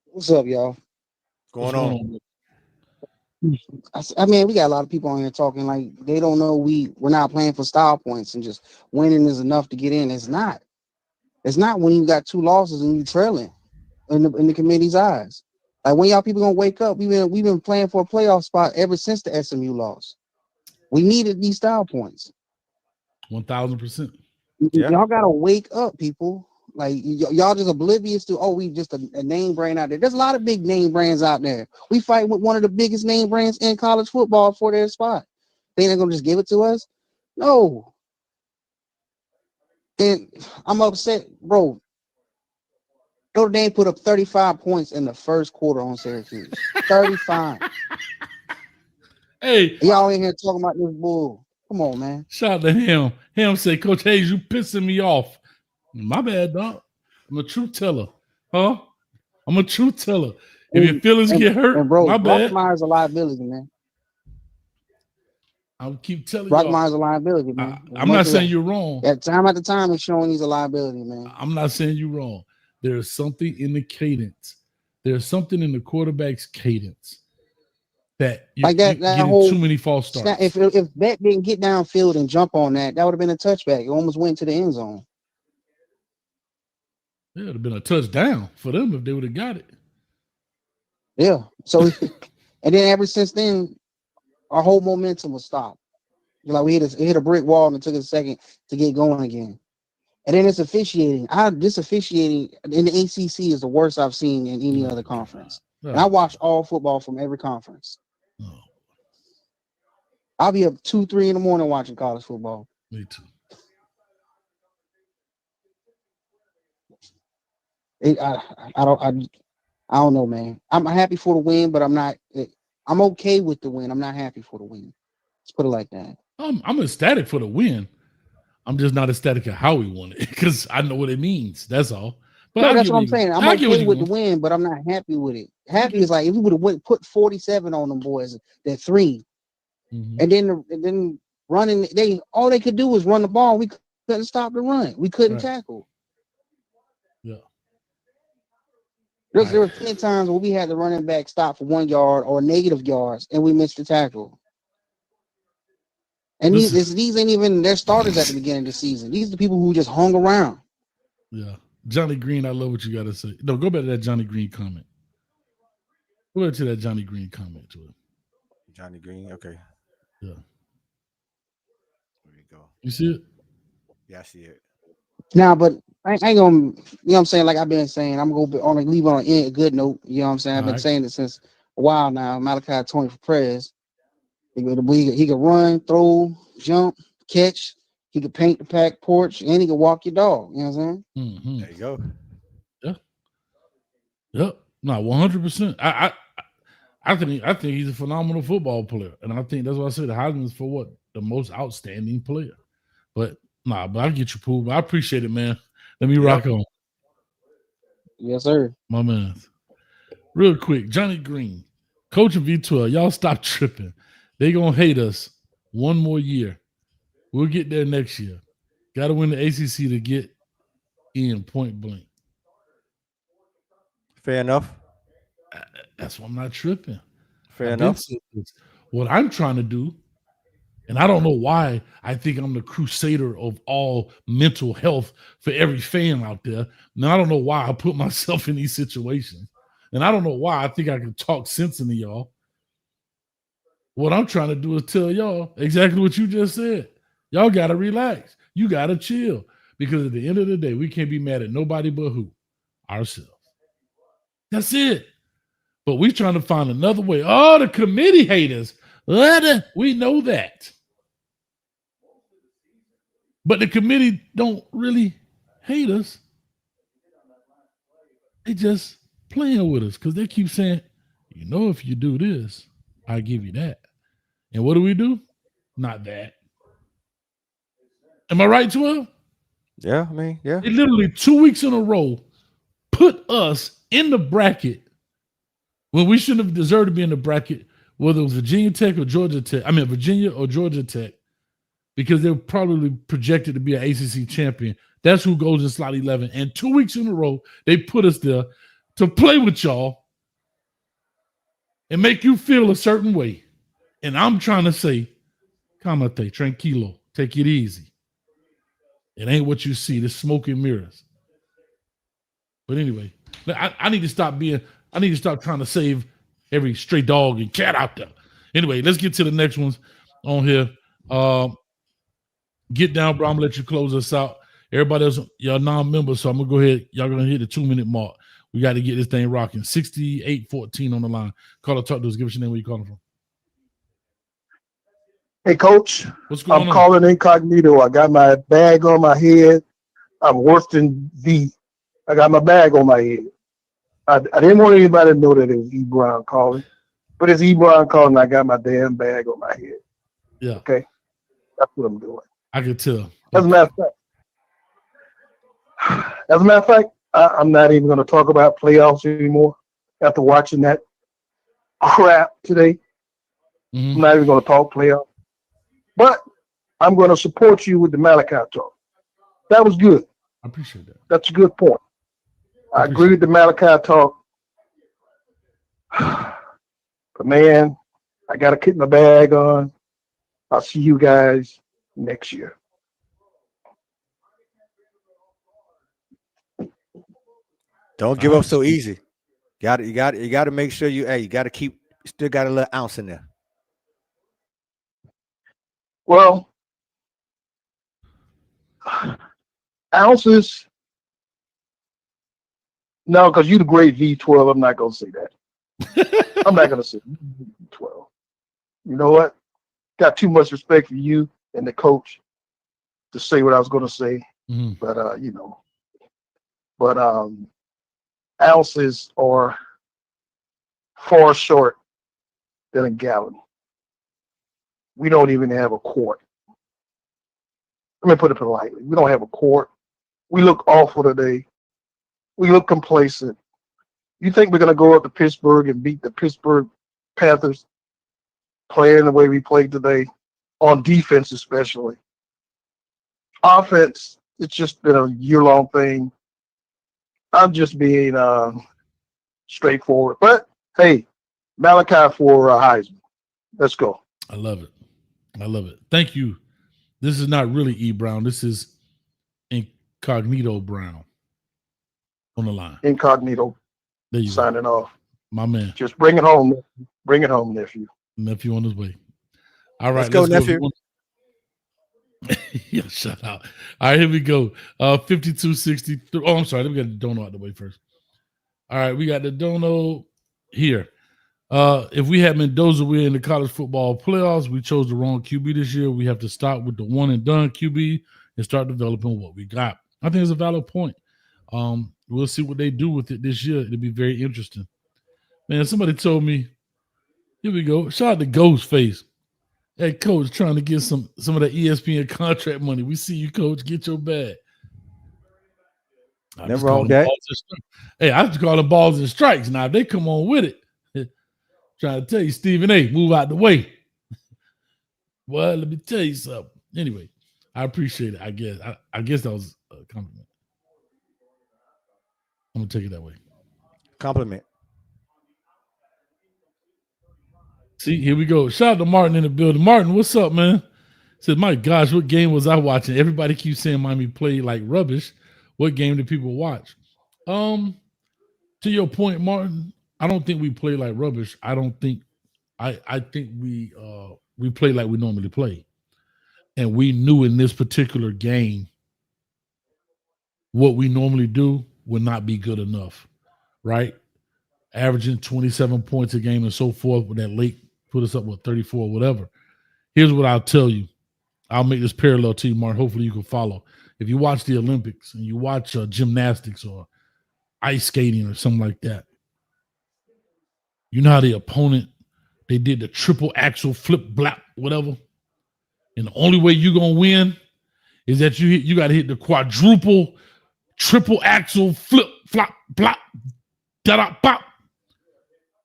What's up, y'all? What's going on? I mean, we got a lot of people on here talking like they don't know we're not playing for style points and just winning is enough to get in. It's not. It's not when you got 2 losses and you trailing in the committee's eyes. Like when y'all people gonna wake up? We've been playing for a playoff spot ever since the SMU loss. We needed these style points. 1,000%. Yeah. Y'all gotta wake up, people. Like y'all just oblivious to we just a name brand out there. There's a lot of big name brands out there. We fight with one of the biggest name brands in college football for their spot. They ain't gonna just give it to us. No. And I'm upset, bro. Notre Dame put up 35 points in the first quarter on Syracuse. 35. Hey, Y'all in here talking about this bull. Come on, man. shout out to him. Him say, Coach Hayes, you pissing me off. My bad, dog. I'm a truth teller. Huh? I'm a truth teller. If your feelings get hurt, and bro, my bad. Brockmeyer's a liability, man. I'll keep telling y'all. Brockmeyer's a liability, man. I'm not saying you're wrong. At time after time, it's showing he's a liability, man. I'm not saying you're wrong. There's something in the cadence. There's something in the quarterback's cadence that you're getting whole too many false starts. If Beck didn't get downfield and jump on that would have been a touchback. It almost went to the end zone. It would have been a touchdown for them if they would have got it. Yeah. So, and then ever since then, our whole momentum was stopped. Like we hit a brick wall and it took a second to get going again. And then it's officiating. This officiating in the ACC is the worst I've seen in any other conference. And I watch all football from every conference. Oh, I'll be up 2-3 in the morning watching college football. me too. I don't know, man. I'm happy for the win, but I'm okay with the win. I'm not happy for the win. Let's put it like that. I'm ecstatic for the win. I'm just not ecstatic at how we won it because I know what it means. That's all. But no, that's what I'm saying. I'm okay with the win, but I'm not happy with it. Happy is like if we would have put 47 on them boys, they're 3, and then running. All they could do was run the ball. We couldn't stop the run. We couldn't tackle. Yeah. There were 10 times where we had the running back stop for 1 yard or negative yards, and we missed the tackle. And these ain't even their starters at the beginning of the season. These are the people who just hung around. Yeah. Johnny Green, I love what you got to say. No, go back to that Johnny Green comment. Go back to that Johnny Green comment to it. Johnny Green, okay. Yeah. There you go. You see it? Yeah, I see it. Now, but I ain't gonna, you know what I'm saying? Like I've been saying, I'm gonna leave on a good note. You know what I'm saying? I've been saying it since a while now. Malachi Tony for prayers. He could run, throw, jump, catch. He could paint the pack porch, and he could walk your dog. You know what I'm saying? Mm-hmm. There you go. Yeah. Yep. No, 100%. I think he's a phenomenal football player, and I think that's why I say the Heisman is for what the most outstanding player. But but I get you, Pooh. I appreciate it, man. Let me rock on. Yes, sir. My man. Real quick, Johnny Green, coach of V12. Y'all stop tripping. They gonna hate us one more year. We'll get there next year. Got to win the ACC to get in point blank. Fair enough. That's why I'm not tripping. Fair I've been enough. saying this. What I'm trying to do, and I don't know why I think I'm the crusader of all mental health for every fan out there. Now, I don't know why I put myself in these situations. And I don't know why I think I can talk sense into y'all. What I'm trying to do is tell y'all exactly what you just said. Y'all got to relax. You got to chill. Because at the end of the day, we can't be mad at nobody but who? Ourselves. That's it. But we trying to find another way. Oh, the committee haters. We know that. But the committee don't really hate us. They just playing with us because they keep saying, you know, if you do this, I give you that. And what do? Not that. Am I right, 12? Yeah, I mean, yeah. They literally 2 weeks in a row put us in the bracket when we shouldn't have deserved to be in the bracket, whether it was Virginia Tech or Georgia Tech. I mean, Virginia or Georgia Tech, because they're probably projected to be an ACC champion. That's who goes in slot 11. And 2 weeks in a row, they put us there to play with y'all and make you feel a certain way. And I'm trying to say, calmate, tranquilo, take it easy. It ain't what you see, the smoke and mirrors. But anyway, I need to stop trying to save every stray dog and cat out there. Anyway, let's get to the next ones on here. Get down, bro. I'm gonna let you close us out. Everybody else, y'all non-members, so I'm gonna go ahead. Y'all gonna hit the 2-minute mark. We got to get this thing rocking. 68-14 on the line. Call or talk to us. Give us your name. Where you calling from? Hey, Coach. What's going on? I'm calling incognito. I got my bag on my head. I'm worse than V. I got my bag on my head. I didn't want anybody to know that it was E. Brown calling, but it's E. Brown calling. I got my damn bag on my head. Yeah. Okay. That's what I'm doing. I can tell. As a matter of fact, I'm not even going to talk about playoffs anymore after watching that crap today. Mm-hmm. I'm not even going to talk playoffs. But I'm going to support you with the Malachi talk. That was good. I appreciate that. That's a good point. I agree with the Malachi talk. But man, I got to keep my bag on. I'll see you guys next year. Don't give up so easy. You got to make sure you got to keep, still got a little ounce in there. Well, ounces. No, because you're the great V12. I'm not going to say that. I'm not going to say V12. You know what? Got too much respect for you and the coach to say what I was going to say. Mm-hmm. But ounces are far short than a gallon. We don't even have a quart. Let me put it politely. We don't have a quart. We look awful today. We look complacent. You think we're going to go up to Pittsburgh and beat the Pittsburgh Panthers playing the way we played today, on defense especially? Offense, it's just been a year-long thing. I'm just being straightforward. But, hey, Malachi for Heisman. Let's go. I love it. I love it. Thank you. This is not really E. Brown. This is Incognito Brown on the line. Incognito. There you signing go. off. My man. Just bring it home. Bring it home, nephew. Nephew on his way. All right. Let's go, nephew. Yeah, shut up. All right, here we go. 52-63. Oh, I'm sorry. Let me get the dono out the way first. All right, we got the dono here. If we had Mendoza, we're in the college football playoffs. We chose the wrong QB this year. We have to stop with the one and done QB and start developing what we got. I think it's a valid point. We'll see what they do with it this year. It'll be very interesting. Man, somebody told me, here we go. Shout out to Ghostface. Hey, coach, trying to get some of that ESPN contract money. We see you, coach. Get your bag. Never wrong that. Hey, I have to call them balls and strikes. Now, if they come on with it, trying to tell you, Stephen A., move out the way. Well, let me tell you something. Anyway, I appreciate it. I guess that was a compliment. I'm gonna take it that way. Compliment. See, here we go. Shout out to Martin in the building. Martin, what's up, man? Said, my gosh, what game was I watching? Everybody keeps saying Miami played like rubbish. What game did people watch? To your point, Martin, I don't think we play like rubbish. I think we play like we normally play. And we knew in this particular game what we normally do would not be good enough, right? Averaging 27 points a game and so forth with that late put us up with 34 or whatever. Here's what I'll tell you. I'll make this parallel to you, Mark. Hopefully you can follow. If you watch the Olympics and you watch gymnastics or ice skating or something like that, you know how the opponent, they did the triple axel flip blap, whatever. And the only way you're going to win is that you got to hit the quadruple triple axel flip flop blop da da pop.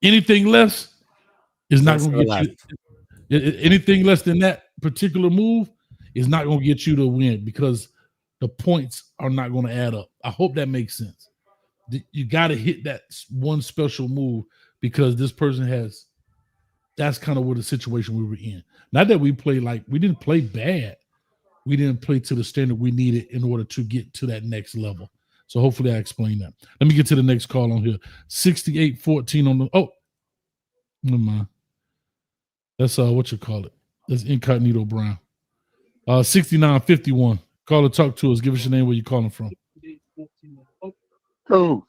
Anything less is not going to get you. Anything less than that particular move is not going to get you to win because the points are not going to add up. I hope that makes sense. You got to hit that one special move because this person has. That's kind of what the situation we were in. Not that we played like we didn't play bad. We didn't play to the standard we needed in order to get to that next level. So hopefully I explained that. Let me get to the next call on here. 68-14 on the never mind. That's what you call it. That's Incognito Brown. 69-51. Call or talk to us. Give us your name, where you calling from. Coach.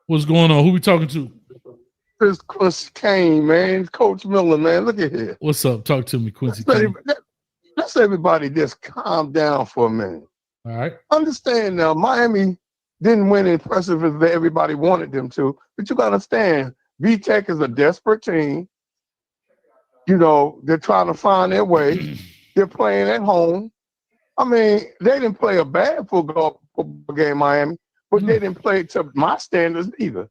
What's going on? Who we talking to? This Quincy Kane, man. Coach Miller, man. Look at here. What's up? Talk to me, Quincy Kane. Let's everybody just calm down for a minute. All right. Understand now, Miami didn't win impressive as everybody wanted them to, but you got to understand, V-Tech is a desperate team. You know, they're trying to find their way. They're playing at home. I mean, they didn't play a bad football game, Miami, but they didn't play to my standards either.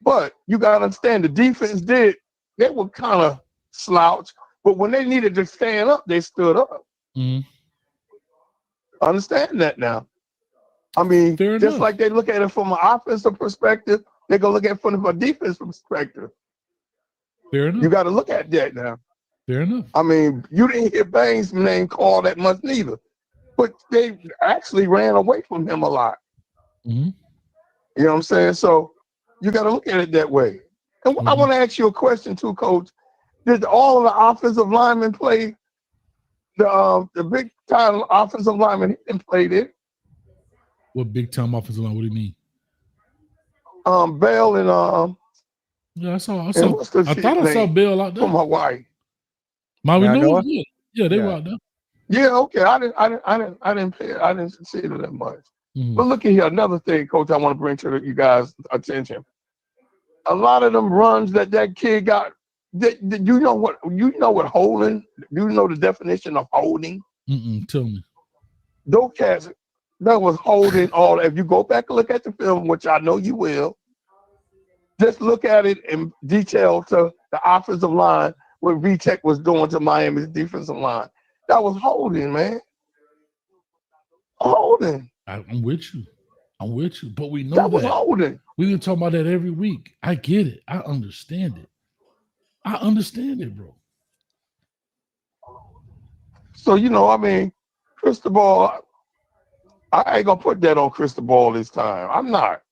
But you got to understand, the defense they were kind of slouch, but when they needed to stand up, they stood up. Mm-hmm. Understand that now. I mean, Fair just enough. like they look at it from an offensive perspective, they're going to look at it from a defensive perspective. Fair enough. You got to look at that now. Fair enough. I mean, you didn't hear Baines' name called that much neither, but they actually ran away from him a lot. Mm-hmm. You know what I'm saying? So you got to look at it that way. And I want to ask you a question too, Coach. Did all of the offensive linemen play the big time offensive lineman? He didn't play it. What big time offensive line? What do you mean? Bell and Yeah, I thought I name? saw Bill out there. From Hawaii. Noah? Yeah, they were out there. Yeah, okay. I didn't see it that much. Mm-hmm. But look at here, another thing, Coach, I want to bring to you guys' attention. A lot of them runs that kid got. You know what holding? Do you know the definition of holding? Tell me. Those cats that was holding all. If you go back and look at the film, which I know you will, just look at it in detail to the offensive line. What V-Tech was doing to Miami's defensive line. That was holding, man. Holding. I'm with you. But we know that was holding. We've been talking about that every week. I get it. I understand it, bro. So, I mean, Cristobal, I ain't going to put that on Cristobal this time. I'm not.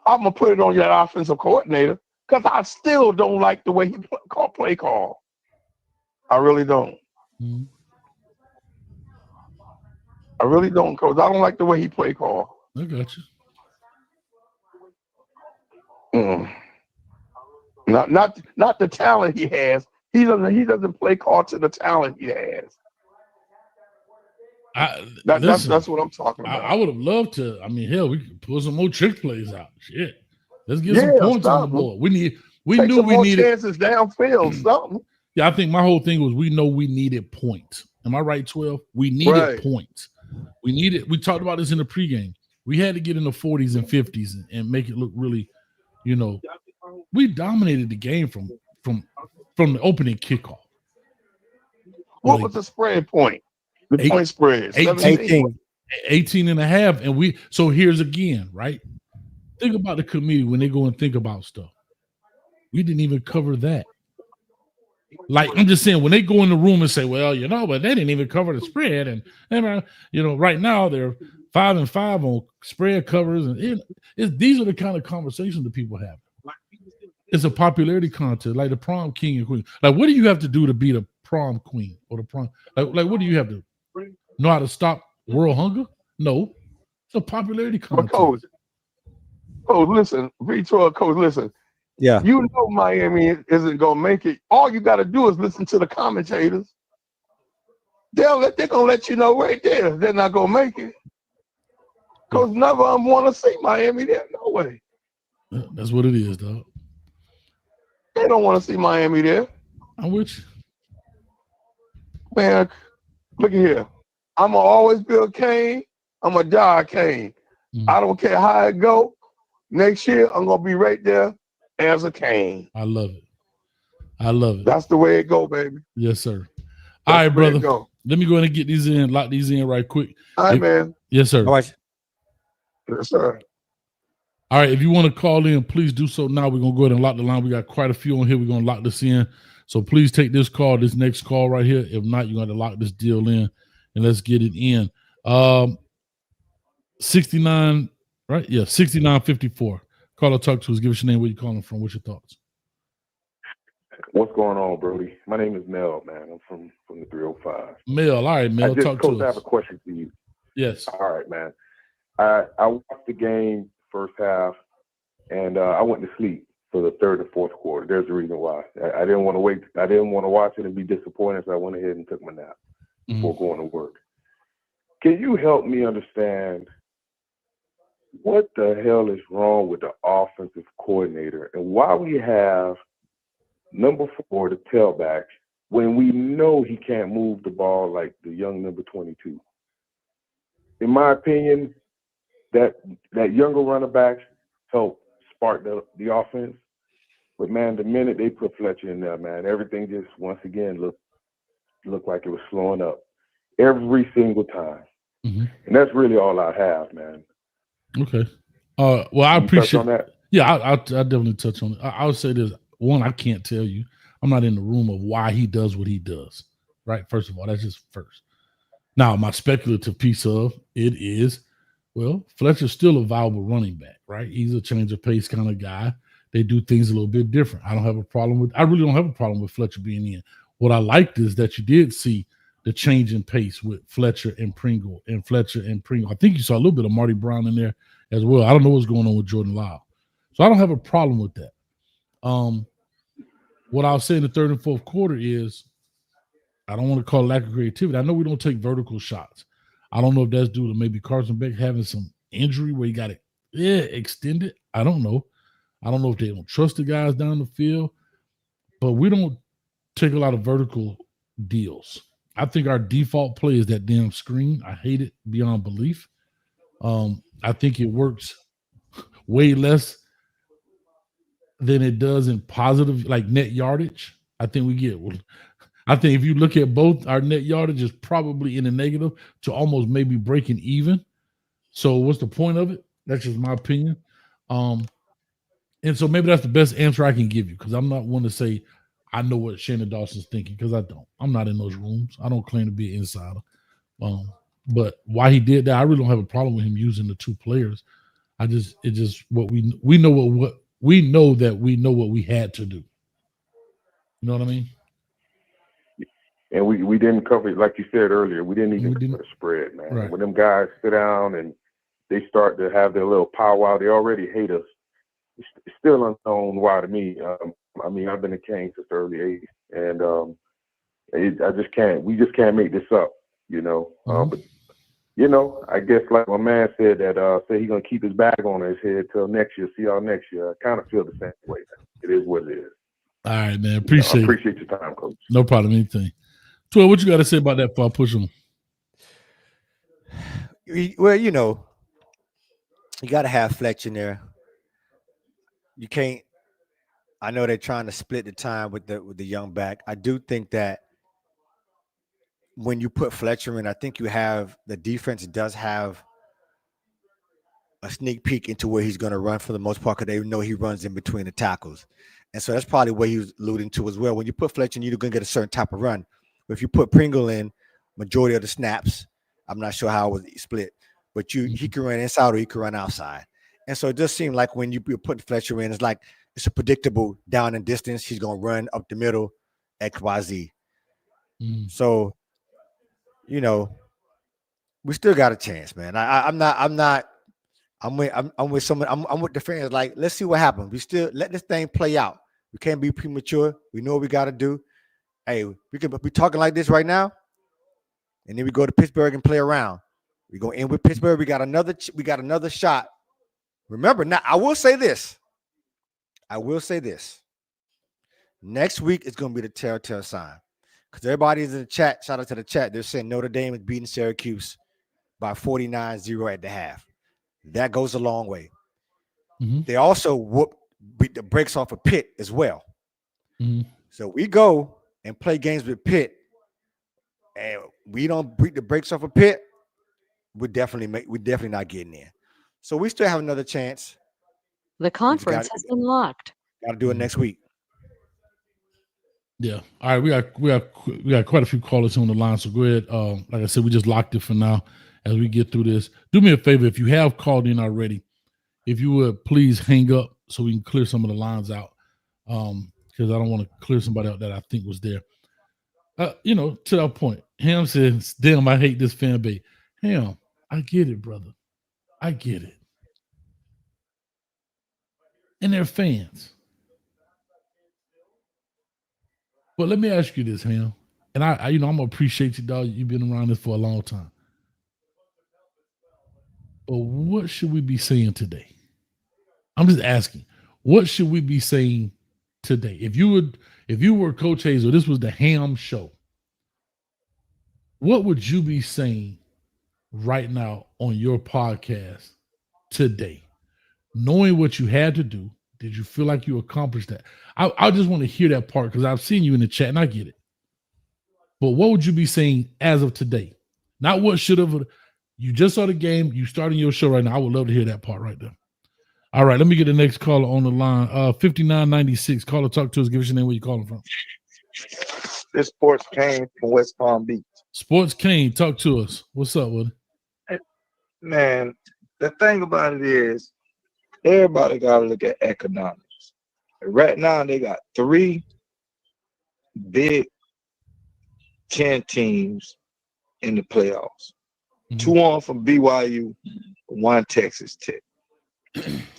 I'm going to put it on your offensive coordinator because I still don't like the way he play call. I really don't. Mm-hmm. I really don't, Coach. I don't like the way he play call. I got you. Not the talent he has. He doesn't play call to the talent he has. That's what I'm talking about. I would have loved to. I mean, hell, we could pull some more trick plays out. Shit, let's get some points on the board. We needed chances downfield. Something. Yeah, I think my whole thing was we know we needed points. Am I right, 12? We needed points. We talked about this in the pregame. We had to get in the 40s and 50s and make it look really, we dominated the game from the opening kickoff. What was the spread point? The Eight- point spread. 18. 18 and a half. And so here's again, right? Think about the committee when they go and think about stuff. We didn't even cover that. Like, I'm just saying, when they go in the room and say, well, but they didn't even cover the spread. And right now they're 5-5 on spread covers. And these are the kind of conversations that people have. It's a popularity contest, like the prom king and queen. Like, what do you have to do to be the prom queen or the prom? Like what do you have to know how to stop world hunger? No, it's a popularity But contest. Coach, listen, Victor, Coach, listen. Yeah. You know Miami isn't gonna make it. All you got to do is listen to the commentators. They're gonna let you know right there they're not gonna make it. Cause none of them want to see Miami there. No way. That's what it is, dog. They don't want to see Miami there. I'm with you. Man, look at here. I'm gonna always be a Cane. I'm gonna die a Cane. I don't care how it go. Next year, I'm gonna be right there as a Cane. I love it. I love it. That's the way it go, baby. Yes, sir. That's All right, the way it brother. go. Let me go ahead and get these in, lock these in right quick. All right, man. Yes, sir. All right. Yes, sir. All right, if you want to call in, please do so now. We're going to go ahead and lock the line. We got quite a few on here. We're going to lock this in. So please take this call, this next call right here. If not, you're going to lock this deal in, and let's get it in. 69, right? Yeah, 6954. Call or talk to us. Give us your name, where you calling from. What's your thoughts? What's going on, Brody? My name is Mel, man. I'm from the 305. Mel, all right, Mel, talk to I have us. a question for you. Yes. All right, man. I watched the game first half, and I went to sleep for the third and fourth quarter. There's the reason why. I didn't want to wait. I didn't want to watch it and be disappointed, so I went ahead and took my nap before going to work. Can you help me understand what the hell is wrong with the offensive coordinator and why we have number 4, the tailback, when we know he can't move the ball like the young number 22? In my opinion, that younger running backs help spark the offense. But, man, the minute they put Fletcher in there, man, everything just once again looked like it was slowing up every single time. And that's really all I have, man. Okay. Well, I appreciate on that. Yeah, I'll definitely touch on it. I'll say this. One, I can't tell you. I'm not in the room of why he does what he does, right? First of all, that's just first. Now, my speculative piece of it is, well, Fletcher's still a viable running back, right? He's a change of pace kind of guy. They do things a little bit different. I really don't have a problem with Fletcher being in. What I liked is that you did see the change in pace with Fletcher and Pringle and Fletcher and Pringle. I think you saw a little bit of Marty Brown in there as well. I don't know what's going on with Jordan Lyle. So I don't have a problem with that. What I'll say in the third and fourth quarter is, I don't want to call it lack of creativity. I know we don't take vertical shots. I don't know if that's due to maybe Carson Beck having some injury where he got it extended. I don't know. I don't know if they don't trust the guys down the field, but we don't take a lot of vertical deals. I think our default play is that damn screen. I hate it beyond belief. I think it works way less than it does in positive, like net yardage. I think if you look at both, our net yardage is probably in the negative to almost maybe breaking even. So what's the point of it? That's just my opinion. And so maybe that's the best answer I can give you, because I'm not one to say I know what Shannon Dawson's thinking, because I don't. I'm not in those rooms. I don't claim to be an insider. But why he did that, I really don't have a problem with him using the two players. It's just what we know what we know what we had to do. You know what I mean? And we didn't cover it, like you said earlier. We didn't even cover the spread, man. Right. When them guys sit down and they start to have their little powwow, they already hate us. It's still unknown why to me. I mean, I've been a King since the early '80s, and I just can't. We just can't make this up, you know. But you know, I guess like my man said that said he's gonna keep his bag on his head till next year. See y'all next year. I kind of feel the same way. It is what it is. All right, man. Appreciate your time, Coach. No problem. Anything. 12, what you got to say about that before I push on? Well, you know, you got to have Fletcher in there. You can't. I know they're trying to split the time with the young back. I do think that when you put Fletcher in, I think the defense does have a sneak peek into where he's going to run for the most part because they know he runs in between the tackles. And so that's probably what he was alluding to as well. When you put Fletcher in, you're going to get a certain type of run. But if you put Pringle in, majority of the snaps, I'm not sure how it was split, but he can run inside or he can run outside. And so it just seemed like when you put Fletcher in, it's a predictable down and distance. He's going to run up the middle, X, Y, Z. So, we still got a chance, man. I'm with the fans. Like, let's see what happens. We still let this thing play out. We can't be premature. We know what we got to do. Hey, we could be talking like this right now, and then we go to Pittsburgh and play around. We go in with Pittsburgh. We got another shot. Remember, now I will say this. Next week is going to be the telltale sign because everybody's in the chat. Shout out to the chat. They're saying Notre Dame is beating Syracuse by 49-0 at the half. That goes a long way. They also beat the brakes off of Pitt as well. So we go and play games with Pitt, and we don't beat the brakes off of Pitt. We're definitely not getting in. So we still have another chance. The conference has been locked. Got to do it next week. Yeah. All right. We got quite a few callers on the line. So go ahead. Like I said, we just locked it for now as we get through this. Do me a favor, if you have called in already, if you would please hang up so we can clear some of the lines out. Because I don't want to clear somebody out that I think was there. To that point, Ham says, damn, I hate this fan base. Ham, I get it, brother. I get it. And they're fans. But let me ask you this, Ham. And I'm gonna appreciate you, dog. You've been around this for a long time. But what should we be saying today? I'm just asking. What should we be saying today? If you were Coach Hayes or this was the Ham show, what would you be saying right now on your podcast today? Knowing what you had to do, did you feel like you accomplished that? I just want to hear that part because I've seen you in the chat and I get it. But what would you be saying as of today? Not what should have. You just saw the game. You starting your show right now. I would love to hear that part right there. All right, let me get the next caller on the line. 5996. Caller, talk to us. Give us your name. Where you calling from? This Sports Kane from West Palm Beach. Sports Kane, talk to us. What's up, Woody? Man, the thing about it is, everybody got to look at economics. Right now, they got 3 Big 10 teams in the playoffs. 2 on from BYU, 1 Texas Tech.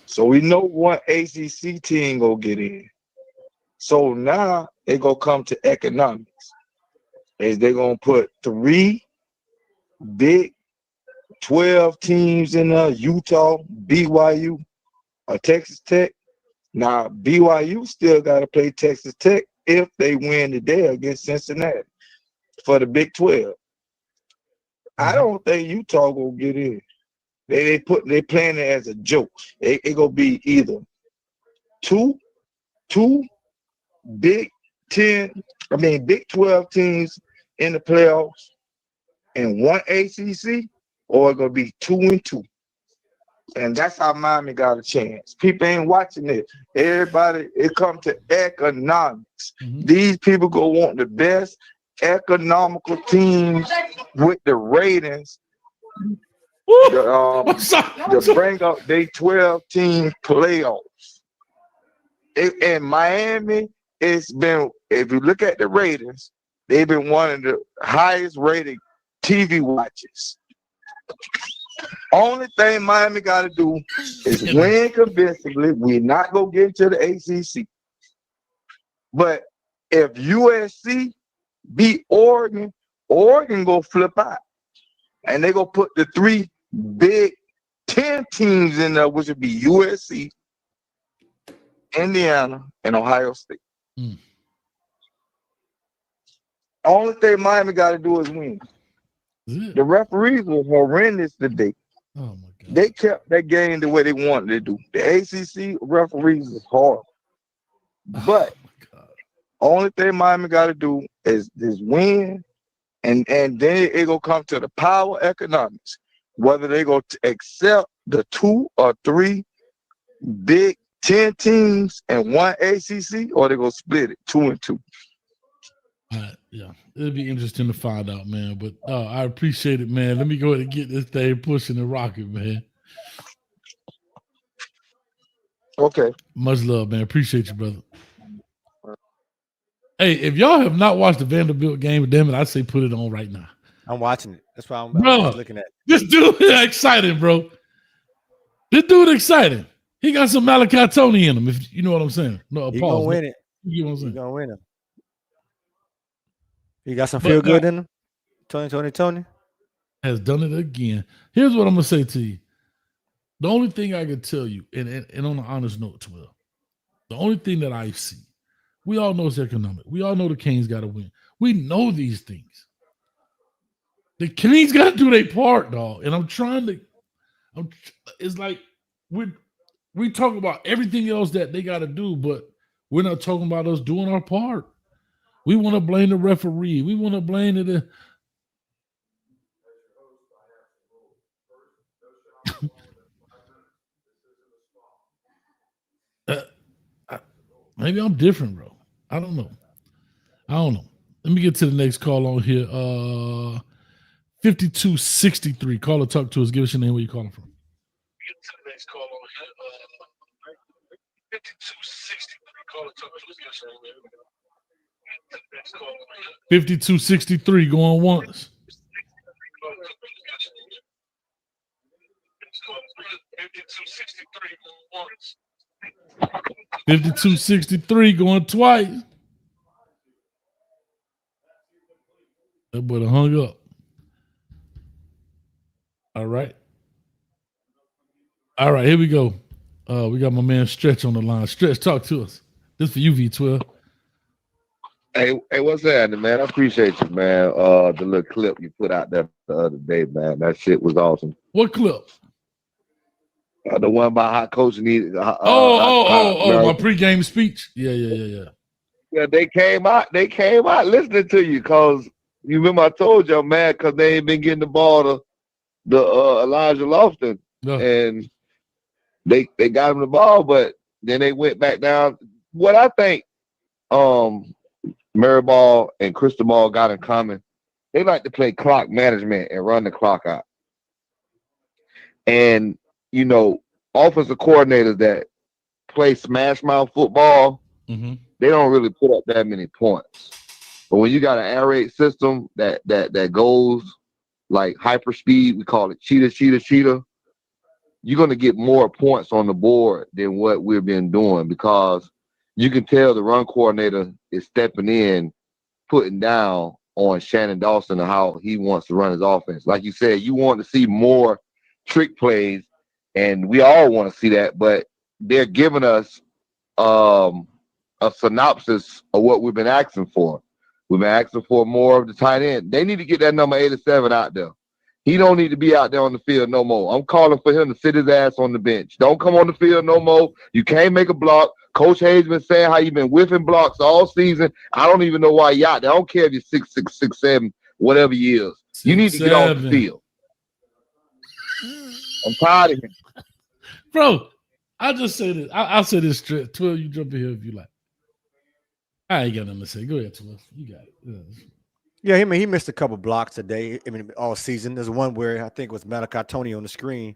So we know one ACC team go get in. So now they go come to economics. Is they gonna put 3 Big 12 teams in Utah, BYU, or Texas Tech. Now BYU still got to play Texas Tech if they win today against Cincinnati for the Big 12. I don't think Utah gonna get in. They playing it as a joke. It gonna be either two Big 12 teams in the playoffs and 1 ACC, or it gonna be 2 and 2. And that's how Miami got a chance. People ain't watching it. Everybody, it comes to economics. These people go want the best economical teams with the ratings to bring up their 12-team playoffs. In Miami, it's been, if you look at the ratings, they've been one of the highest rated TV watches. Only thing Miami got to do is win convincingly. We're not going to get into the ACC. But if USC beat Oregon, Oregon go flip out. And they go put the 3 Big 10 teams in there, which would be USC, Indiana, and Ohio State. Only thing Miami got to do is win. The referees were horrendous today. Oh my God. They kept that game the way they wanted to do. The ACC referees is horrible. But only thing Miami got to do is win And then it gonna come to the power economics, whether they go to accept the 2 or 3 Big 10 teams and 1 ACC, or they gonna split it 2 and 2. Yeah, it'll be interesting to find out, man. But I appreciate it, man. Let me go ahead and get this thing pushing and rocking, man. Okay. Much love, man. Appreciate you, brother. Hey, if y'all have not watched the Vanderbilt game, damn it, I say put it on right now. I'm watching it. That's why I'm Bro, looking at it. This dude is exciting, bro. This dude exciting. He got some Malachi Tony in him, if you know what I'm saying. No, He pause. gonna win it. You know what I'm He saying? gonna win it. He got some feel good in him. Tony has done it again. Here's what I'm gonna say to you. The only thing I can tell you, and on an honest note, 12, the only thing that I see, we all know it's economic. We all know the Canes got to win. We know these things. The Canes got to do their part, dog. And it's like we talk about everything else that they got to do, but we're not talking about us doing our part. We want to blame the referee. We want to blame the maybe I'm different, bro. I don't know. Let me get to the next call on here. 5263. Call or talk to us. Give us your name. Where you calling from? Get to the next call on here. 5263. Call or talk to us. Give us your name. 5263. Going once. 5263 going twice. That boy hung up. All right, here we go. We got my man Stretch on the line. Stretch, talk to us. This for you, V12. Hey, what's happening, man? I appreciate you, man. The little clip you put out there the other day, man. That shit was awesome. What clip? The one about how coach needed. My pregame speech. Yeah. Yeah, they came out listening to you because you remember I told you I'm mad because they ain't been getting the ball to Elijah Lofton, and they got him the ball, but then they went back down. What I think Mariball and Cristobal got in common, they like to play clock management and run the clock out. And you know, offensive coordinators that play smash mouth football, they don't really put up that many points. But when you got an air raid system that goes like hyper speed, we call it cheetah, you're going to get more points on the board than what we've been doing, because you can tell the run coordinator is stepping in, putting down on Shannon Dawson and how he wants to run his offense. Like you said, you want to see more trick plays, and we all want to see that, but they're giving us a synopsis of what we've been asking for. We've been asking for more of the tight end. They need to get that number 87 out there. He don't need to be out there on the field no more. I'm calling for him to sit his ass on the bench. Don't come on the field no more. You can't make a block. Coach Hayes been saying how you been whiffing blocks all season. I don't even know why you out there. I don't care if you're 6'6", 6'7", whatever you is. You need to get off the field. I'm tired of him. Bro, I just say this. I'll say this straight. 12, you jump in here if you like. I ain't got nothing to say. Go ahead, 12. You got it. Yeah, he missed a couple blocks today. I mean, all season. There's one where I think it was Malachi Tony on the screen.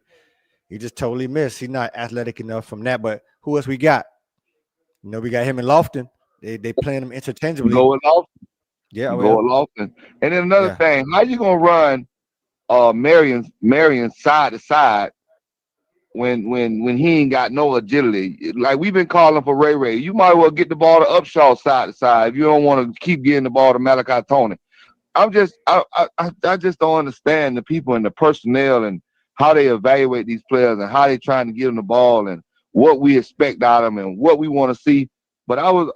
He just totally missed. He's not athletic enough from that. But who else we got? You know, we got him and Lofton. They playing him interchangeably. Go with Lofton. Yeah, go with Lofton. And then another thing, how you gonna run Marion side to side when he ain't got no agility? Like we've been calling for Ray. You might as well get the ball to Upshaw side to side if you don't want to keep getting the ball to Malachi Tony. I just don't understand the people and the personnel and how they evaluate these players and how they trying to get them the ball and what we expect out of them and what we want to see. But I was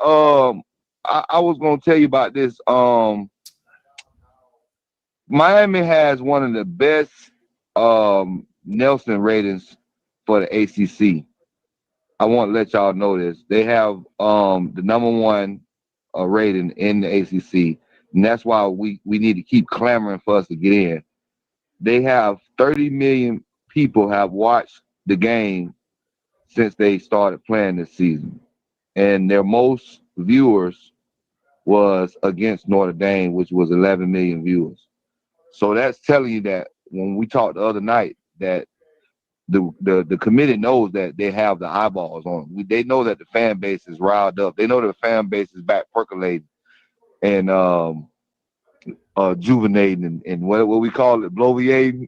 gonna tell you about this. Miami has one of the best Nelson ratings for the ACC. I want to let y'all know this. They have the number one rating in the ACC. and that's why we need to keep clamoring for us to get in. They have 30 million people have watched the game since they started playing this season, and their most viewers was against Notre Dame, which was 11 million viewers. So that's telling you that when we talked the other night, that the committee knows that they have the eyeballs on them. They know that the fan base is riled up. They know that the fan base is back percolating and juvenating and what we call it, bloviating.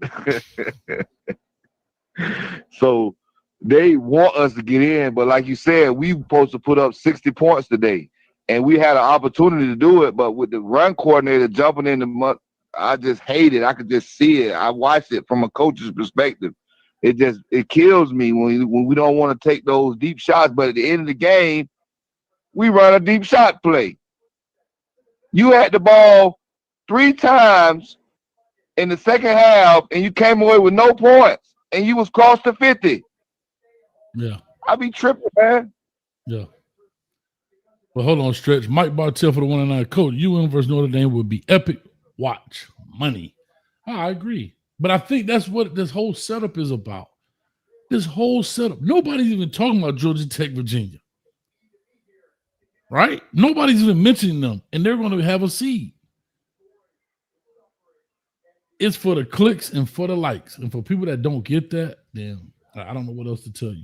So they want us to get in, but like you said, we supposed to put up 60 points today, and we had an opportunity to do it. But with the run coordinator jumping in the month, I just hate it. I could just see it. I watched it from a coach's perspective. It kills me when we don't want to take those deep shots. But at the end of the game, we run a deep shot play. You had the ball 3 times in the second half, and you came away with no points, and you was close to 50. Yeah. I be tripping, man. Yeah. Well, hold on, Stretch. Mike Bartell for the 109 coach. UM versus Notre Dame would be epic. Watch money. I agree. But I think that's what this whole setup is about. This whole setup. Nobody's even talking about Georgia Tech, Virginia. Right? Nobody's even mentioning them. And they're going to have a seed. It's for the clicks and for the likes. And for people that don't get that, then I don't know what else to tell you.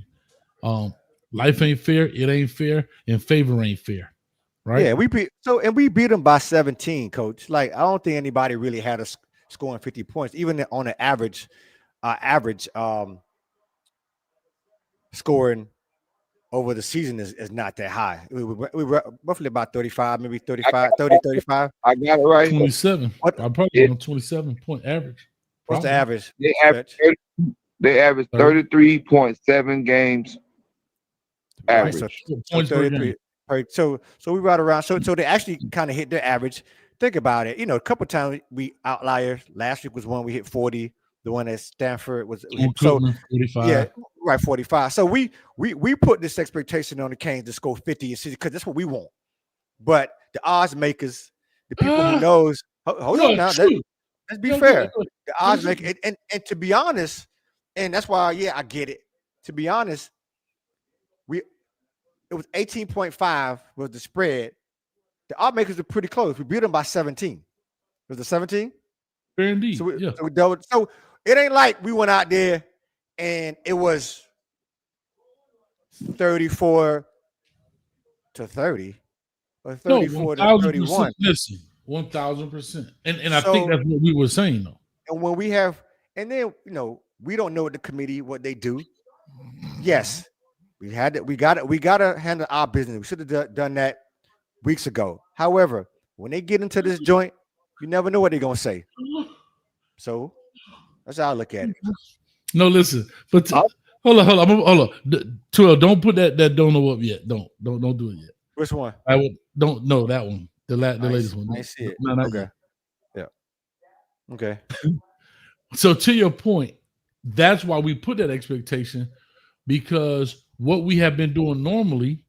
Life ain't fair. It ain't fair. And favor ain't fair. Right? Yeah, we beat them by 17, Coach. Like, I don't think anybody really had us scoring 50 points, even on an average scoring over the season is not that high. We were roughly about 35, maybe 35, 30, 35. I got it right. 27. I'm probably on 27-point average. What's the average? They average 33.7 games average. Right, so 33. Right, so we right around. So they actually kind of hit their average. Think about it. A couple times we outliers. Last week was one we hit 40. The one at Stanford was 45. Yeah, right, 45. So we put this expectation on the Canes to score 50 and 60 because that's what we want. But the odds makers, the people who knows, hold on now. Let's be fair. The odds maker, and to be honest, and that's why I get it. To be honest, it was 18.5 was the spread. The odds makers are pretty close. We beat them by 17. Was it 17? Fair indeed. So it ain't like we went out there and it was 34 to 30 or 34 to 31. Listen, 1,000%. And I think that's what we were saying though. And when we have, and then we don't know what the committee what they do. Yes, we got to handle our business. We should have done that weeks ago. However, when they get into this joint, you never know what they're gonna say. So that's how I look at it. No, listen, but hold on. 12, don't put that dono up yet. Don't do it yet. Which one? Don't know that one. The latest one. I see it. No, okay. Yet. Yeah. Okay. So to your point, that's why we put that expectation, because what we have been doing normally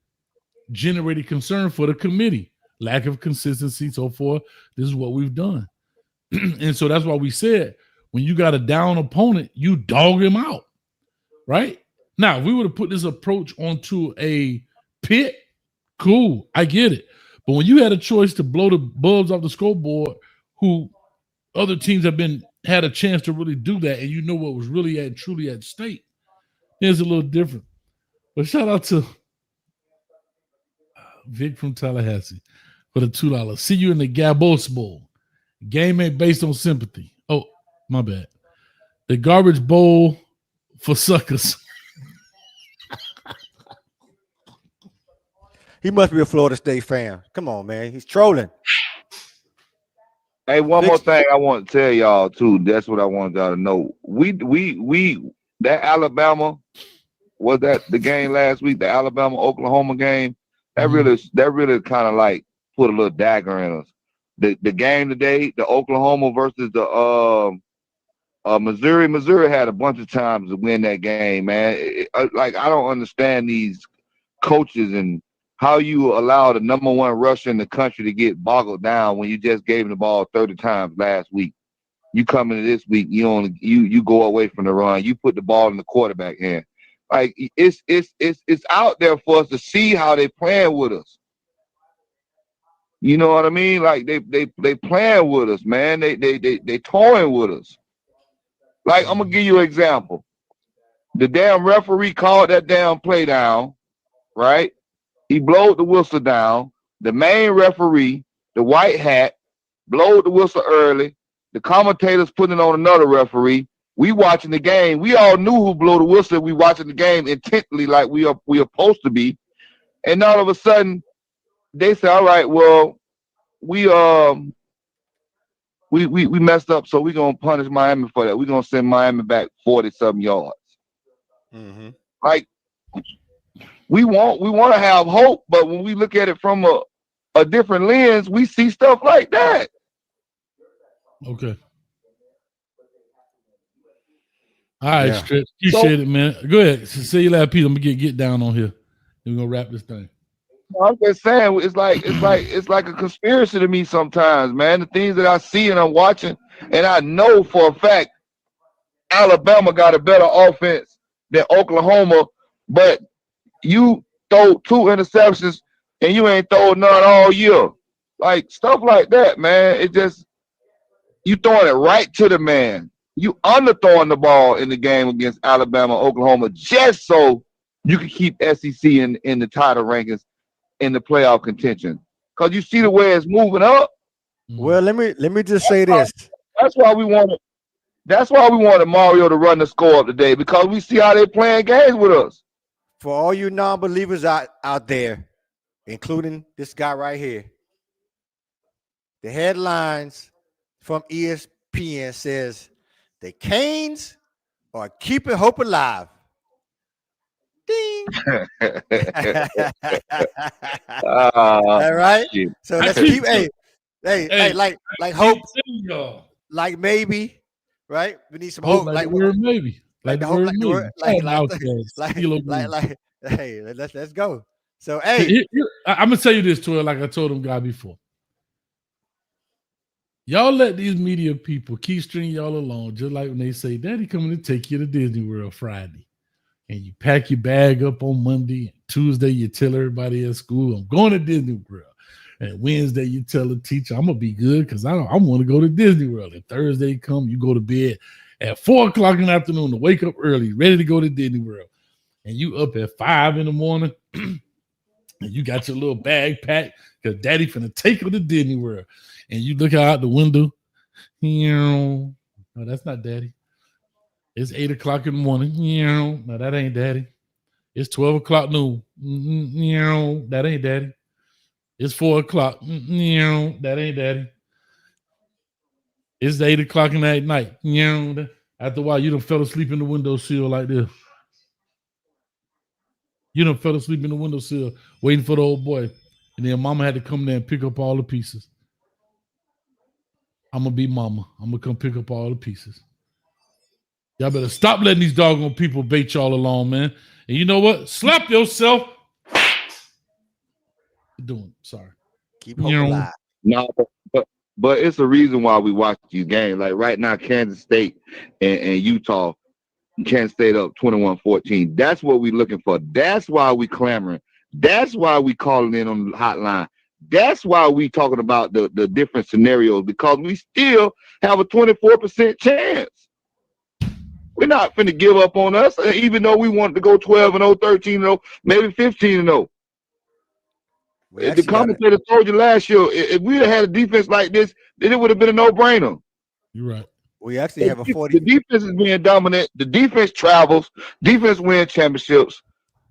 generated concern for the committee. Lack of consistency, so forth. This is what we've done. And so that's why we said, when you got a down opponent, you dog him out. Right? Now, if we would have put this approach onto a pit, cool. I get it. But when you had a choice to blow the bulbs off the scoreboard, who other teams had a chance to really do that, and you know what was really truly at stake, it's a little different. But shout out to Vic from Tallahassee for the $2. See you in the Gabos Bowl. Game ain't based on sympathy. Oh, my bad. The garbage bowl for suckers. He must be a Florida State fan. Come on, man. He's trolling. Hey, one more thing I want to tell y'all too. That's what I wanted y'all to know. We that Alabama, was that the game last week? The Alabama-Oklahoma game. That really kind of like put a little dagger in us. The game today, the Oklahoma versus the Missouri. Missouri had a bunch of times to win that game, man. I don't understand these coaches and how you allow the number one rusher in the country to get boggled down when you just gave him the ball 30 times last week. You come into this week, you go away from the run. You put the ball in the quarterback hand. Like it's out there for us to see how they playing with us. You know what I mean? Like they playing with us, man. They toying with us. Like I'm gonna give you an example. The damn referee called that damn play down, right? He blowed the whistle down. The main referee, the white hat, blowed the whistle early. The commentators putting it on another referee. We watching the game. We all knew who blew the whistle. We watching the game intently, like we are supposed to be. And all of a sudden, they say, "All right, well, we messed up, so we're gonna punish Miami for that. We're gonna send Miami back 40-something yards." Mm-hmm. Like we want to have hope, but when we look at it from a different lens, we see stuff like that. Okay. All right, Stretch. Appreciate it, man. Go ahead. Say you later, Pete. I'm gonna get down on here. We're gonna wrap this thing. I'm just saying, it's like a conspiracy to me sometimes, man. The things that I see and I'm watching, and I know for a fact Alabama got a better offense than Oklahoma, but you throw 2 interceptions and you ain't thrown none all year. Like stuff like that, man. It just you throwing it right to the man. You underthrowing the ball in the game against Alabama, Oklahoma, just so you can keep SEC in the title rankings in the playoff contention. Because you see the way it's moving up. Well, let me just say this. That's why we wanted Mario to run the score up today, because we see how they playing games with us. For all you non-believers out there, including this guy right here, the headlines from ESPN says the Canes are keeping hope alive. Ding. All right. Shit. So let's keep like hope, like maybe, right? We need some hope, like the word maybe, like the hope, like the word, hey, let's go. So hey, I'm gonna tell you this, Toy, like I told them guy before. Y'all let these media people keep stringing y'all along, just like when they say, "Daddy coming to take you to Disney World Friday," and you pack your bag up on Monday, and Tuesday you tell everybody at school, "I'm going to Disney World," and Wednesday you tell the teacher, "I'm gonna be good because I want to go to Disney World." And Thursday come, you go to bed at 4:00 in the afternoon to wake up early, ready to go to Disney World, and you up at 5 in the morning, and you got your little bag packed because Daddy finna take her to Disney World. And you look out the window, no, that's not Daddy. It's 8 o'clock in the morning. No, that ain't Daddy. It's 12 o'clock noon. No, that ain't Daddy. It's 4 o'clock. No, that ain't Daddy. It's 8 o'clock in the night. No, after a while, you done fell asleep in the windowsill like this. You done fell asleep in the windowsill waiting for the old boy. And then Mama had to come there and pick up all the pieces. I'm going to be Mama. I'm going to come pick up all the pieces. Y'all better stop letting these doggone people bait y'all along, man. And you know what? Slap yourself. Doing. Sorry. Keep hope alive. No, but it's a reason why we watch these games. Like right now, Kansas State and Utah, Kansas State up 21-14. That's what we're looking for. That's why we clamoring. That's why we calling in on the hotline. That's why we talking about the different scenarios, because we still have a 24% chance. We're not finna give up on us, even though we wanted to go 12-0, 13-0, maybe 15-0. The commentator told you last year, if we had a defense like this, then it would have been a no-brainer. You're right. We actually have a 40. The defense is being dominant. The defense travels. Defense wins championships.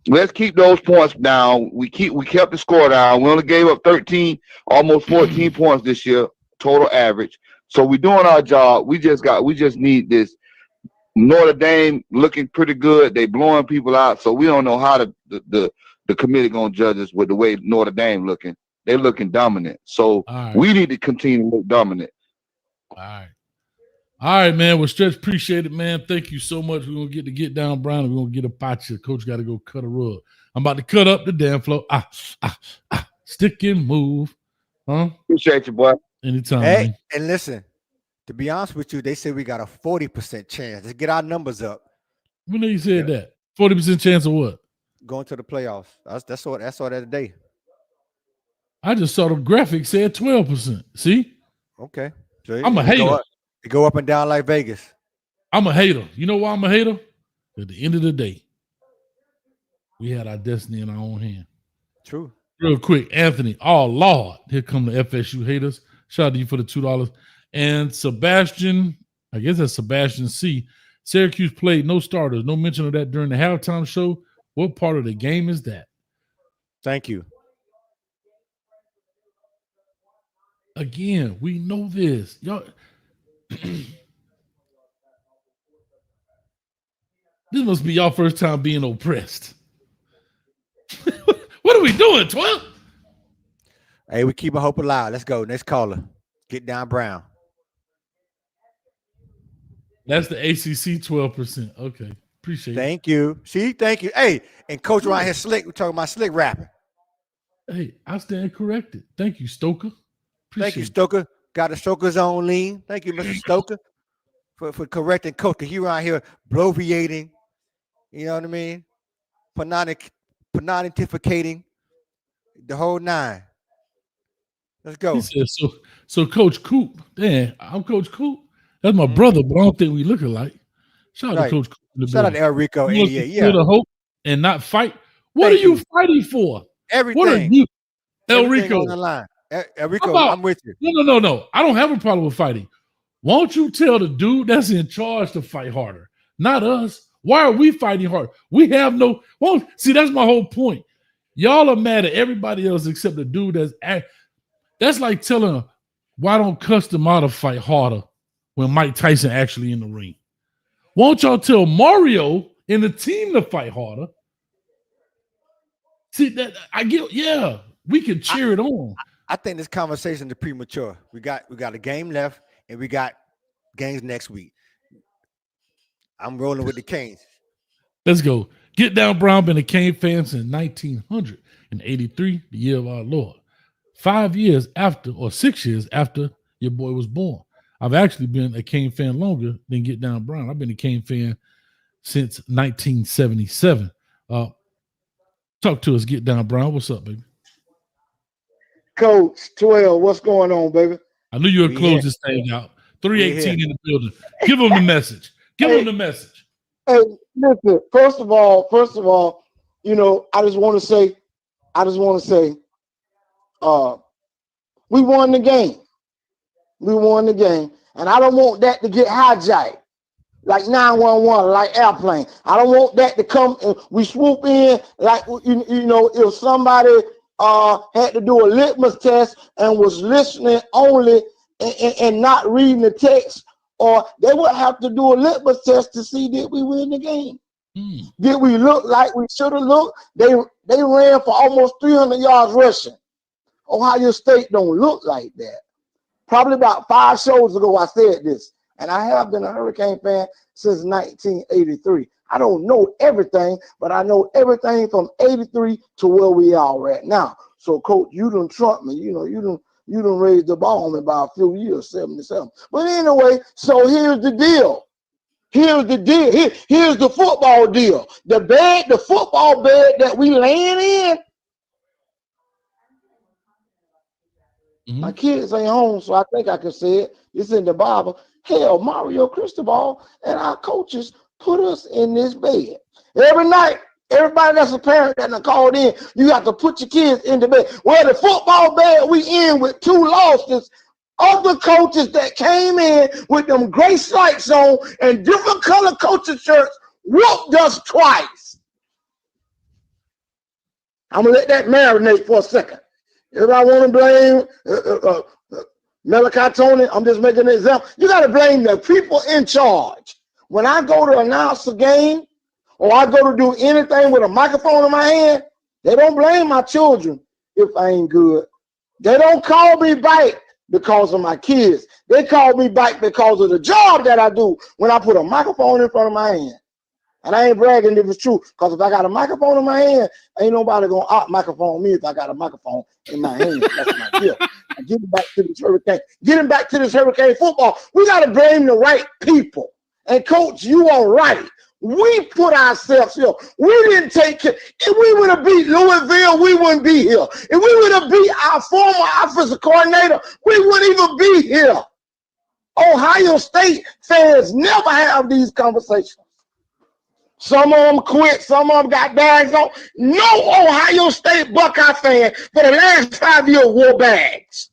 Let's keep those points down. We kept the score down. We only gave up 13, almost 14 points this year, total average. So we're doing our job. We just need this. Notre Dame looking pretty good. They blowing people out. So we don't know how the committee gonna judge us with the way Notre Dame looking. They're looking dominant. So we need to continue to look dominant. All All right, man. Well, Stretch, appreciate it, man. Thank you so much. We're going to get down, Brown, and we're going to get a potcha. Coach got to go cut a rug. I'm about to cut up the damn floor. Stick and move. Huh? Appreciate you, boy. Anytime, Hey, man. and listen, to be honest with you, they say we got a 40% chance. Let's get our numbers up. When you said that? 40% chance of what? Going to the playoffs. That's all that today. I just saw the graphic said 12%. See? Okay. So I'm a hater. They go up and down like Vegas. I'm a hater. You know why I'm a hater? At the end of the day, we had our destiny in our own hand. True. Real quick, Anthony. Oh, Lord. Here come the FSU haters. Shout out to you for the $2. And Sebastian, I guess that's Sebastian C. Syracuse played no starters. No mention of that during the halftime show. What part of the game is that? Thank you. Again, we know this. Y'all. This must be y'all first time being oppressed. What are we doing, 12? Hey, we keep a hope alive. Let's go. Next caller. Get down, Brown. That's the ACC 12%. Okay. Appreciate it. Thank you. See, thank you. Hey, and Coach around here slick. We're talking about slick rapping. Hey, I stand corrected. Thank you, Stoker. Thank you, Stoker. Got a Stoker's own lean. Thank you, Mr. Stoker, for correcting Coach. He around here bloviating. You know what I mean? Pontificating the whole nine. Let's go. He said, so Coach Coop. Damn, I'm Coach Coop. That's my brother, but I don't think we look alike. Shout out to Coach Coop. Shout out to El Rico 88. Yeah. The hope and not fight. What are you fighting for? Everything. What are you? El Everything Rico. on the line. El Rico, I'm with you. No. I don't have a problem with fighting. Won't you tell the dude that's in charge to fight harder? Not us. Why are we fighting hard? We have no. Well, see, that's my whole point. Y'all are mad at everybody else except the dude that's like telling them, why don't Custom Auto fight harder when Mike Tyson actually in the ring? Won't y'all tell Mario and the team to fight harder? See, that I get, yeah, we can cheer it on. I think this conversation is premature. We got a game left, and we got games next week. I'm rolling with the Canes. Let's go. Get down, Brown. Been a Cane fan since 1983, the year of our Lord. 5 years after, or 6 years after your boy was born. I've actually been a Cane fan longer than Get Down, Brown. I've been a Cane fan since 1977. Talk to us, Get Down, Brown. What's up, baby? Coach 12, what's going on, baby? I knew you would close this thing out. 318 in the building. Give them the message. Give them the message. Hey, listen, first of all, you know, I just want to say, we won the game. We won the game. And I don't want that to get hijacked. Like 911, like airplane. I don't want that to come and we swoop in like, you know, if somebody had to do a litmus test and was listening only and not reading the text, or they would have to do a litmus test to see did we win the game. Did we look like we should have looked? They ran for almost 300 yards rushing. Ohio State don't look like that. Probably about 5 shows ago I said this, and I have been a Hurricane fan since 1983. I don't know everything, but I know everything from 83 to where we are right now. So, Coach, you done trumped me. You know, you done raised the ball on me by a few years, 77. But anyway, so here's the deal. Here's the football deal. The football bed that we laying in. My kids ain't home, so I think I can say it. It's in the Bible. Hell, Mario Cristobal and our coaches put us in this bed. Every night, everybody that's a parent that called in, you have to put your kids in the bed. Well, the football bed we in with 2 losses, other coaches that came in with them gray stripes on and different color coaching shirts whooped us twice. I'm going to let that marinate for a second. Everybody want to blame Malachi Tony. I'm just making an example. You got to blame the people in charge. When I go to announce a game or I go to do anything with a microphone in my hand, they don't blame my children if I ain't good. They don't call me back because of my kids. They call me back because of the job that I do when I put a microphone in front of my hand. And I ain't bragging if it's true, because if I got a microphone in my hand, ain't nobody gonna out microphone me if I got a microphone in my hand. That's my gift. And getting back to this hurricane, football, we gotta blame the right people. And coach, you are right. We put ourselves here. We didn't take care. If we would have beat Louisville, we wouldn't be here. If we would have beat our former offensive coordinator, we wouldn't even be here. Ohio State fans never have these conversations. Some of them quit. Some of them got bags on. No Ohio State Buckeye fan for the last 5 years wore bags.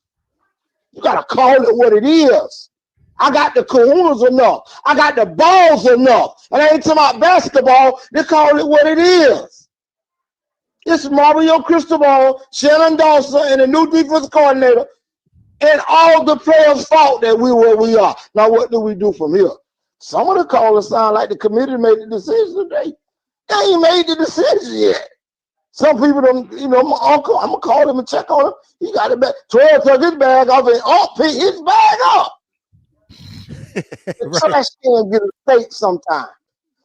You got to call it what it is. I got the kahunas enough. I got the balls enough. And I ain't talking about basketball. They call it what it is. It's Mario Cristobal, Shannon Dawson, and the new defensive coordinator, and all the players' fault that we where we are. Now, what do we do from here? Some of the callers sound like the committee made the decision today. They ain't made the decision yet. Some people don't, my uncle, I'm going to call him and check on him. He got it back. 12 took his bag off and pick his bag up. The trash can get a steak sometime.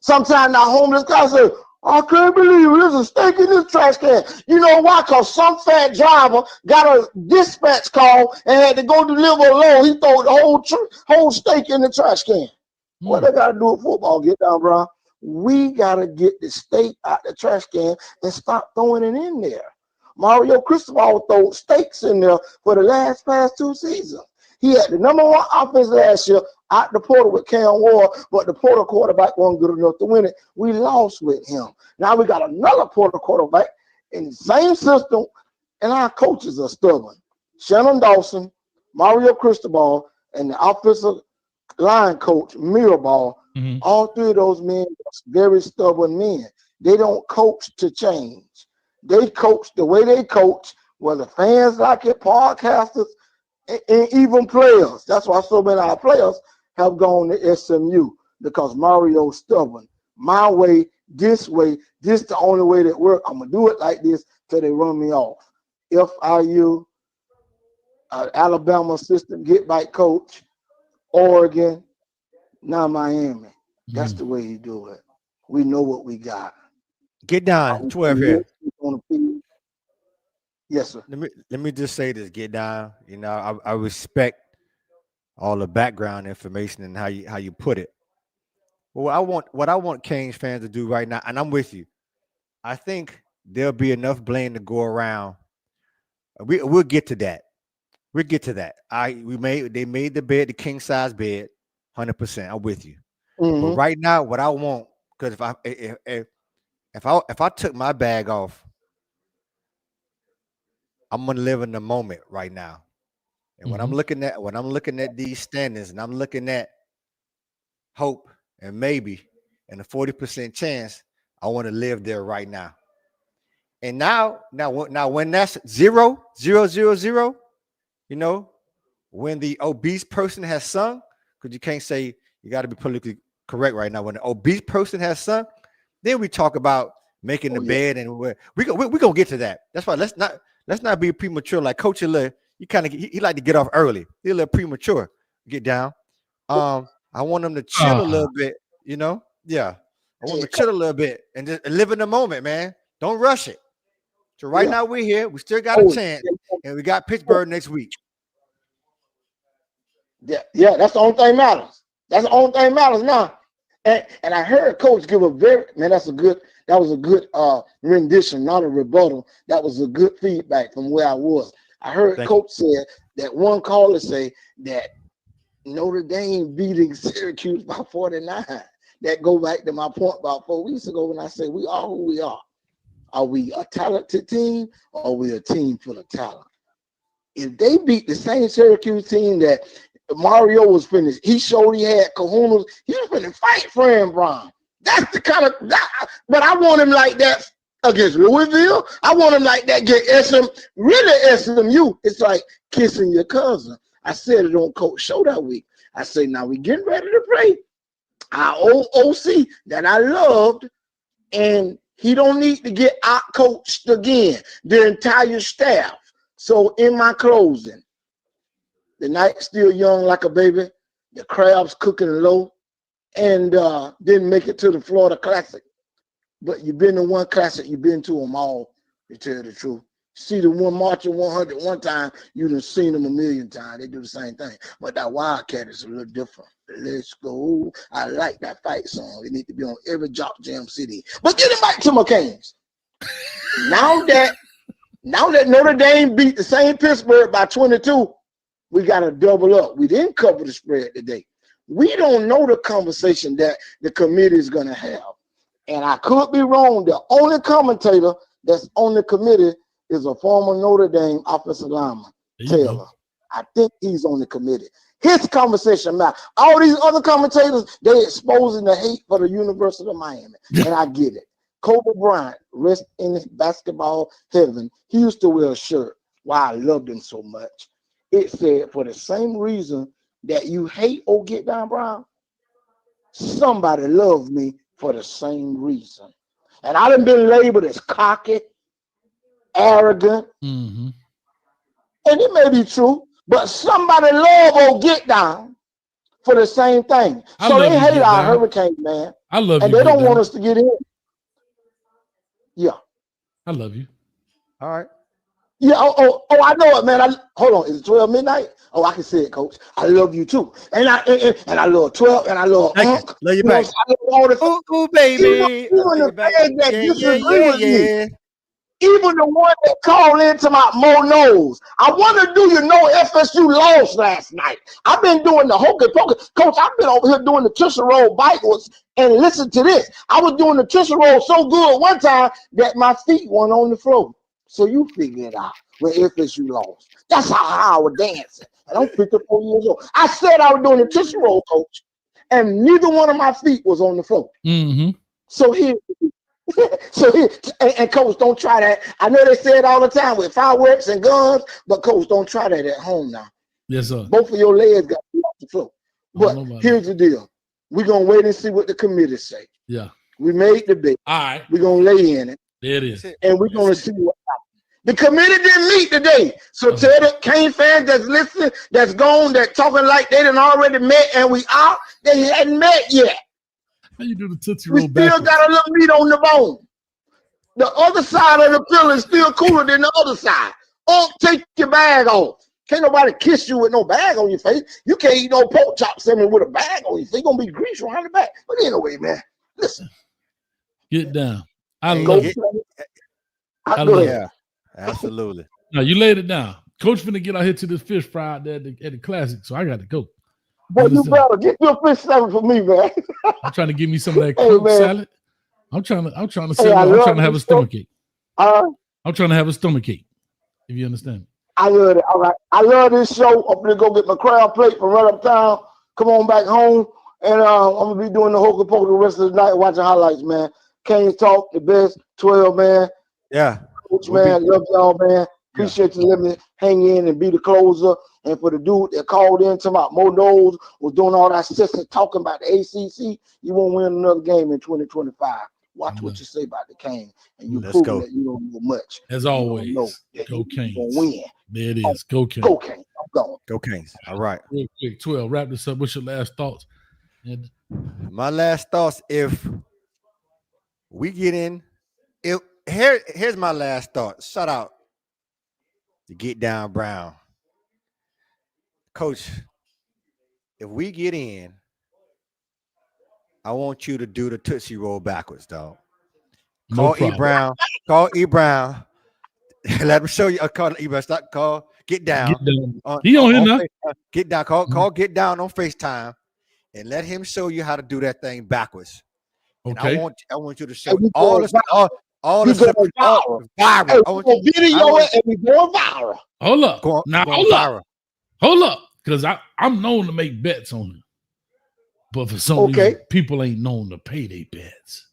Sometimes the homeless guy say, I can't believe there's a steak in this trash can. You know why? Because some fat driver got a dispatch call and had to go deliver a load. He threw the whole steak in the trash can. What they got to do with football? Get down, bro. We got to get the steak out the trash can and stop throwing it in there. Mario Cristobal threw steaks in there for the past 2 seasons. He had the #1 offense last year out the portal with Cam Ward, but the portal quarterback wasn't good enough to win it. We lost with him. Now we got another portal quarterback in the same system, and our coaches are stubborn. Shannon Dawson, Mario Cristobal, and the offensive line coach, Mirabal, all 3 of those men are very stubborn men. They don't coach to change. They coach the way they coach, whether fans like it, podcasters, and even players. That's why so many of our players have gone to SMU, because Mario's stubborn. My way, this the only way that works. I'm going to do it like this till they run me off. FIU, Alabama assistant get back coach, Oregon, now Miami. That's the way you do it. We know what we got. Get down, 12 here. Yes, sir. Let me just say this. Get down. I respect all the background information and how you put it. Well, what I want Canes fans to do right now, and I'm with you. I think there'll be enough blame to go around. We'll get to that. We'll get to that. They made the bed, the king size bed, 100%. I'm with you. But right now, what I want, because if I took my bag off, I'm gonna live in the moment right now. And when I'm looking at these standings, and I'm looking at hope and maybe and a 40% chance, I want to live there right now. And now when that's 0, 0, 0, 0, when the obese person has sung, because you can't say, you got to be politically correct right now. When the obese person has sung, then we talk about making the bed, and we're gonna get to that. That's why let's not be premature. Like Coach he like to get off early. He's a little premature. Get down. I want him to chill a little bit. Yeah. I want him to chill a little bit and just live in the moment, man. Don't rush it. So right now we're here. We still got a chance, and we got Pittsburgh next week. Yeah, that's the only thing matters. That's the only thing matters now. And I heard Coach give that was a good rendition, not a rebuttal. That was a good feedback from where I was. I heard Coach said that one caller say that Notre Dame beating Syracuse by 49. That go back to my point about 4 weeks ago when I said we are who we are. Are we a talented team, or are we a team full of talent? If they beat the same Syracuse team that Mario was finished, he showed he had kahunas, he was finna fight Fran Brown. That's the kind of but I want him like that against Louisville. I want him like that against SMU. It's like kissing your cousin. I said it on Coach Show that week. I say, now we getting ready to play our old OC that I loved, and he don't need to get out-coached again, the entire staff. So in my closing, The night's still young like a baby. The crab's cooking low, and didn't make it to the Florida Classic. But you've been to one classic, you've been to them all, to tell the truth. See the one marching 100 one time, you done seen them a million times. They do the same thing. But that Wildcat is a little different. Let's go. I like that fight song. It need to be on every Jock Jam CD. But getting back to my Canes. Now that Notre Dame beat the same Pittsburgh by 22, we got to double up. We didn't cover the spread today. We don't know the conversation that the committee is going to have. And I could be wrong. The only commentator that's on the committee is a former Notre Dame offensive lineman, Taylor. I think he's on the committee. His conversation matters. All these other commentators, they exposing the hate for the University of Miami. And I get it. Kobe Bryant, rest in his basketball heaven, he used to wear a shirt. Why I loved him so much. It said, for the same reason that you hate old Get Down Brown, somebody loved me for the same reason. And I done been labeled as cocky, arrogant, and it may be true, but somebody love old Get Down for the same thing. So they hate our Hurricane, man. I love and you. And they don't want us to get in. Yeah. I love you. All right. Yeah, oh, I know it, man. Hold on, is it 12 midnight? Oh, I can say it, Coach. I love you too, and I love 12, and I love Unc. Love you back. I love all the ooh, baby. Even the fans that disagree with me, even the one that called into my Mo knows. I wonder, do you know FSU lost last night? I've been doing the hokey pokey. Coach, I've been over here doing the Tushy Roll backwards, and listen to this. I was doing the Tushy Roll so good one time that my feet weren't on the floor. So you figure it out when FSU lost. That's how I was dancing. And I'm 54 years old. I said I was doing the Tushy Roll, Coach, and neither one of my feet was on the floor. So here, and Coach, don't try that. I know they say it all the time with fireworks and guns, but Coach, don't try that at home now. Yes, sir. Both of your legs got to be off the floor. But here's the deal. We're going to wait and see what the committee say. Yeah. We made the bid. All right. We're going to lay in it. There it is. And we're going to see what happens. The committee didn't meet today. So tell the Cane fans that's listening, that's gone, that talking like they done already met and we out, they hadn't met yet. How you do the Tootsie Roll We still got a little meat on the bone. The other side of the pill is still cooler than the other side. Oh, take your bag off. Can't nobody kiss you with no bag on your face. You can't eat no pork chop sandwich with a bag on your face. Gonna be grease around the back. But anyway, man, listen. Get down. I love it. I love it. Yeah, absolutely. No, you laid it down. Coach finna get out here to this fish fry at the classic, so I got to go. But you better get your fish salad for me, man. I'm trying to give me some of that Coke salad. I'm trying to have a stomachache. I'm trying to have a stomachache. If you understand. I love it. All right. I love this show. I'm gonna go get my crab plate from right uptown. Come on back home. And I'm gonna be doing the hokey pokey the rest of the night, watching highlights, man. Canes Talk, the best, 12, man. Yeah. Coach, man, love y'all, man. Appreciate you letting me hang in and be the closer. And for the dude that called in to my Mo Knows was doing all that system talking about the ACC, you won't win another game in 2025. Watch what you say about the Cane, and you prove that you don't know much. As always, go Canes. Win. There it is. Go Canes. Go Canes. I'm going. Go Canes. All right. Real quick, 12. Wrap this up. What's your last thoughts? My last thoughts, if we get in, here's my last thought. Shout out to Get Down Brown. Coach, if we get in, I want you to do the Tootsie Roll backwards, dog. Call E Brown. Call E Brown. Let him show you. Call E Brown. Stop. Call. Get down. He on here now. Get down. Call. Get down on FaceTime, and let him show you how to do that thing backwards. Okay. And I want you to show all the viral. I want you video it and we going viral. Hold up. Hold up. Because I'm known to make bets on it. But for some reason, people ain't known to pay their bets.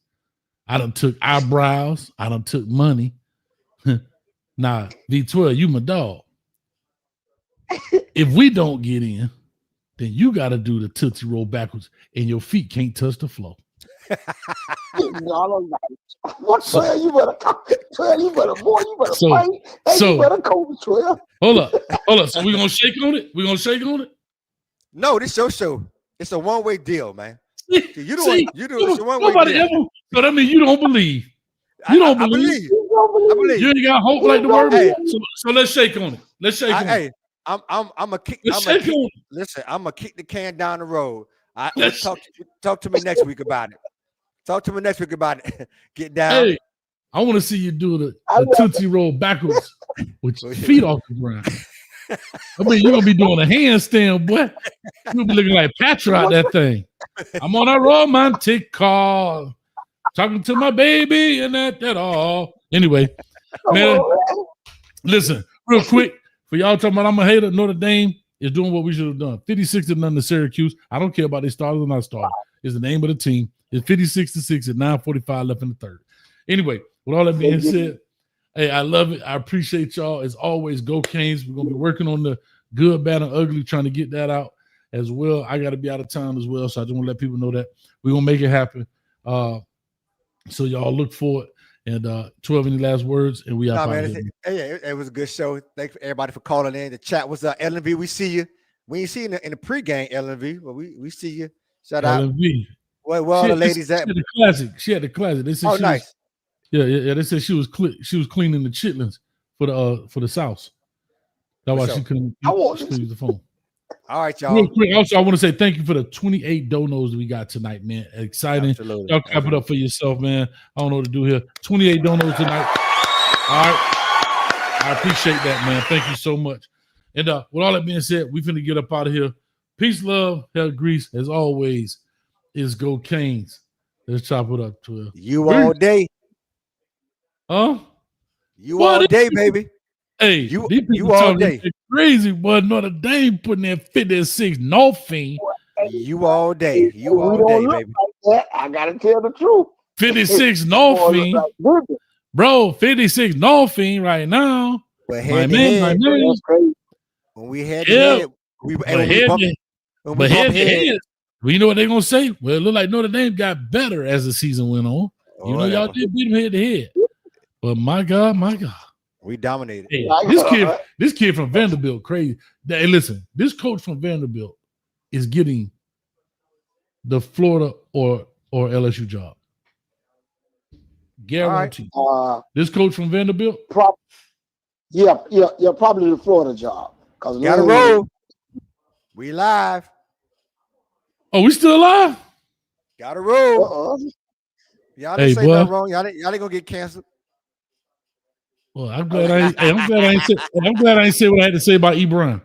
I done took eyebrows. I done took money. Nah, V12, you my dog. If we don't get in, then you got to do the Tootsie Roll backwards and your feet can't touch the floor. What 12? You better 12. You better boy. You better So- fight. Hey, so- you better coach 12. Hold up. So we're gonna shake on it. We're gonna shake on it. No, this your show. It's a one-way deal, man. See, You do it. You do it. It's a one-way nobody deal. ever. So that means you don't believe. You don't I believe. I believe. You ain't got hope like the word. Hey. So let's shake on it. Let's shake on it. Hey, I'm a kick. Let's I'm a shake kick. on it. Listen, I'm gonna kick the can down the road. Let's- Talk to me next week about it. Talk to me next week about it. Get down. Hey, I want to see you do the Tootsie Roll backwards with your feet off the ground. I mean, you're gonna be doing a handstand, boy. You'll be looking like Patra out that thing. I'm on a romantic car, talking to my baby and that all. Anyway, man, listen, real quick, for y'all talking about I'm a hater, Notre Dame is doing what we should have done. 56-0 to Syracuse. I don't care about they started or not started. It's the name of the team. It's 56-6 at 9:45 left in the third. Anyway, with all that being said, hey, I love it. I appreciate y'all. As always, go Canes. We're gonna be working on the good, bad, and ugly, trying to get that out as well. I got to be out of town as well, so I just want to let people know that we're gonna make it happen. So y'all look for it. And 12, any last words? And we out. It was a good show. Thanks for everybody for calling in. The chat was LNV. We see you. We ain't see you in the pregame, LNV, but we see you. Shout out. LNV. Where all the ladies at? She had the classic. She had the classic. They said nice. Yeah. They said she was cleaning the chitlins for the South. That's why she couldn't use the phone. All right, y'all. Real quick, also, I want to say thank you for the 28 donos that we got tonight, man. Exciting. Absolutely. Y'all clap it up for yourself, man. I don't know what to do here. 28 donos tonight. All right. I appreciate that, man. Thank you so much. And with all that being said, we finna get up out of here. Peace, love, hell, grease. As always, is Go Canes. Let's chop it up, 12. You all day. Huh? You all day, baby. Hey, you all all day. Crazy, but Notre Dame putting that 56 North fiend. You all day. You all day, baby. Like I gotta tell the truth. 56 North fiend. Bro, 56 North fiend right now. But head to head, when we head to head, we bump head. Well, you know what they're gonna say? Well, it looked like Notre Dame got better as the season went on. Y'all did beat them head to head. But my God. We dominated. Hey, this kid from Vanderbilt, crazy. Hey, listen, this coach from Vanderbilt is getting the Florida or LSU job. Guaranteed. This coach from Vanderbilt? Probably the Florida job. Gotta roll. We live. Oh, we still alive? Gotta roll. Y'all didn't say nothing wrong. Y'all ain't gonna get canceled. Well, I'm glad I ain't say what I had to say about Ebron.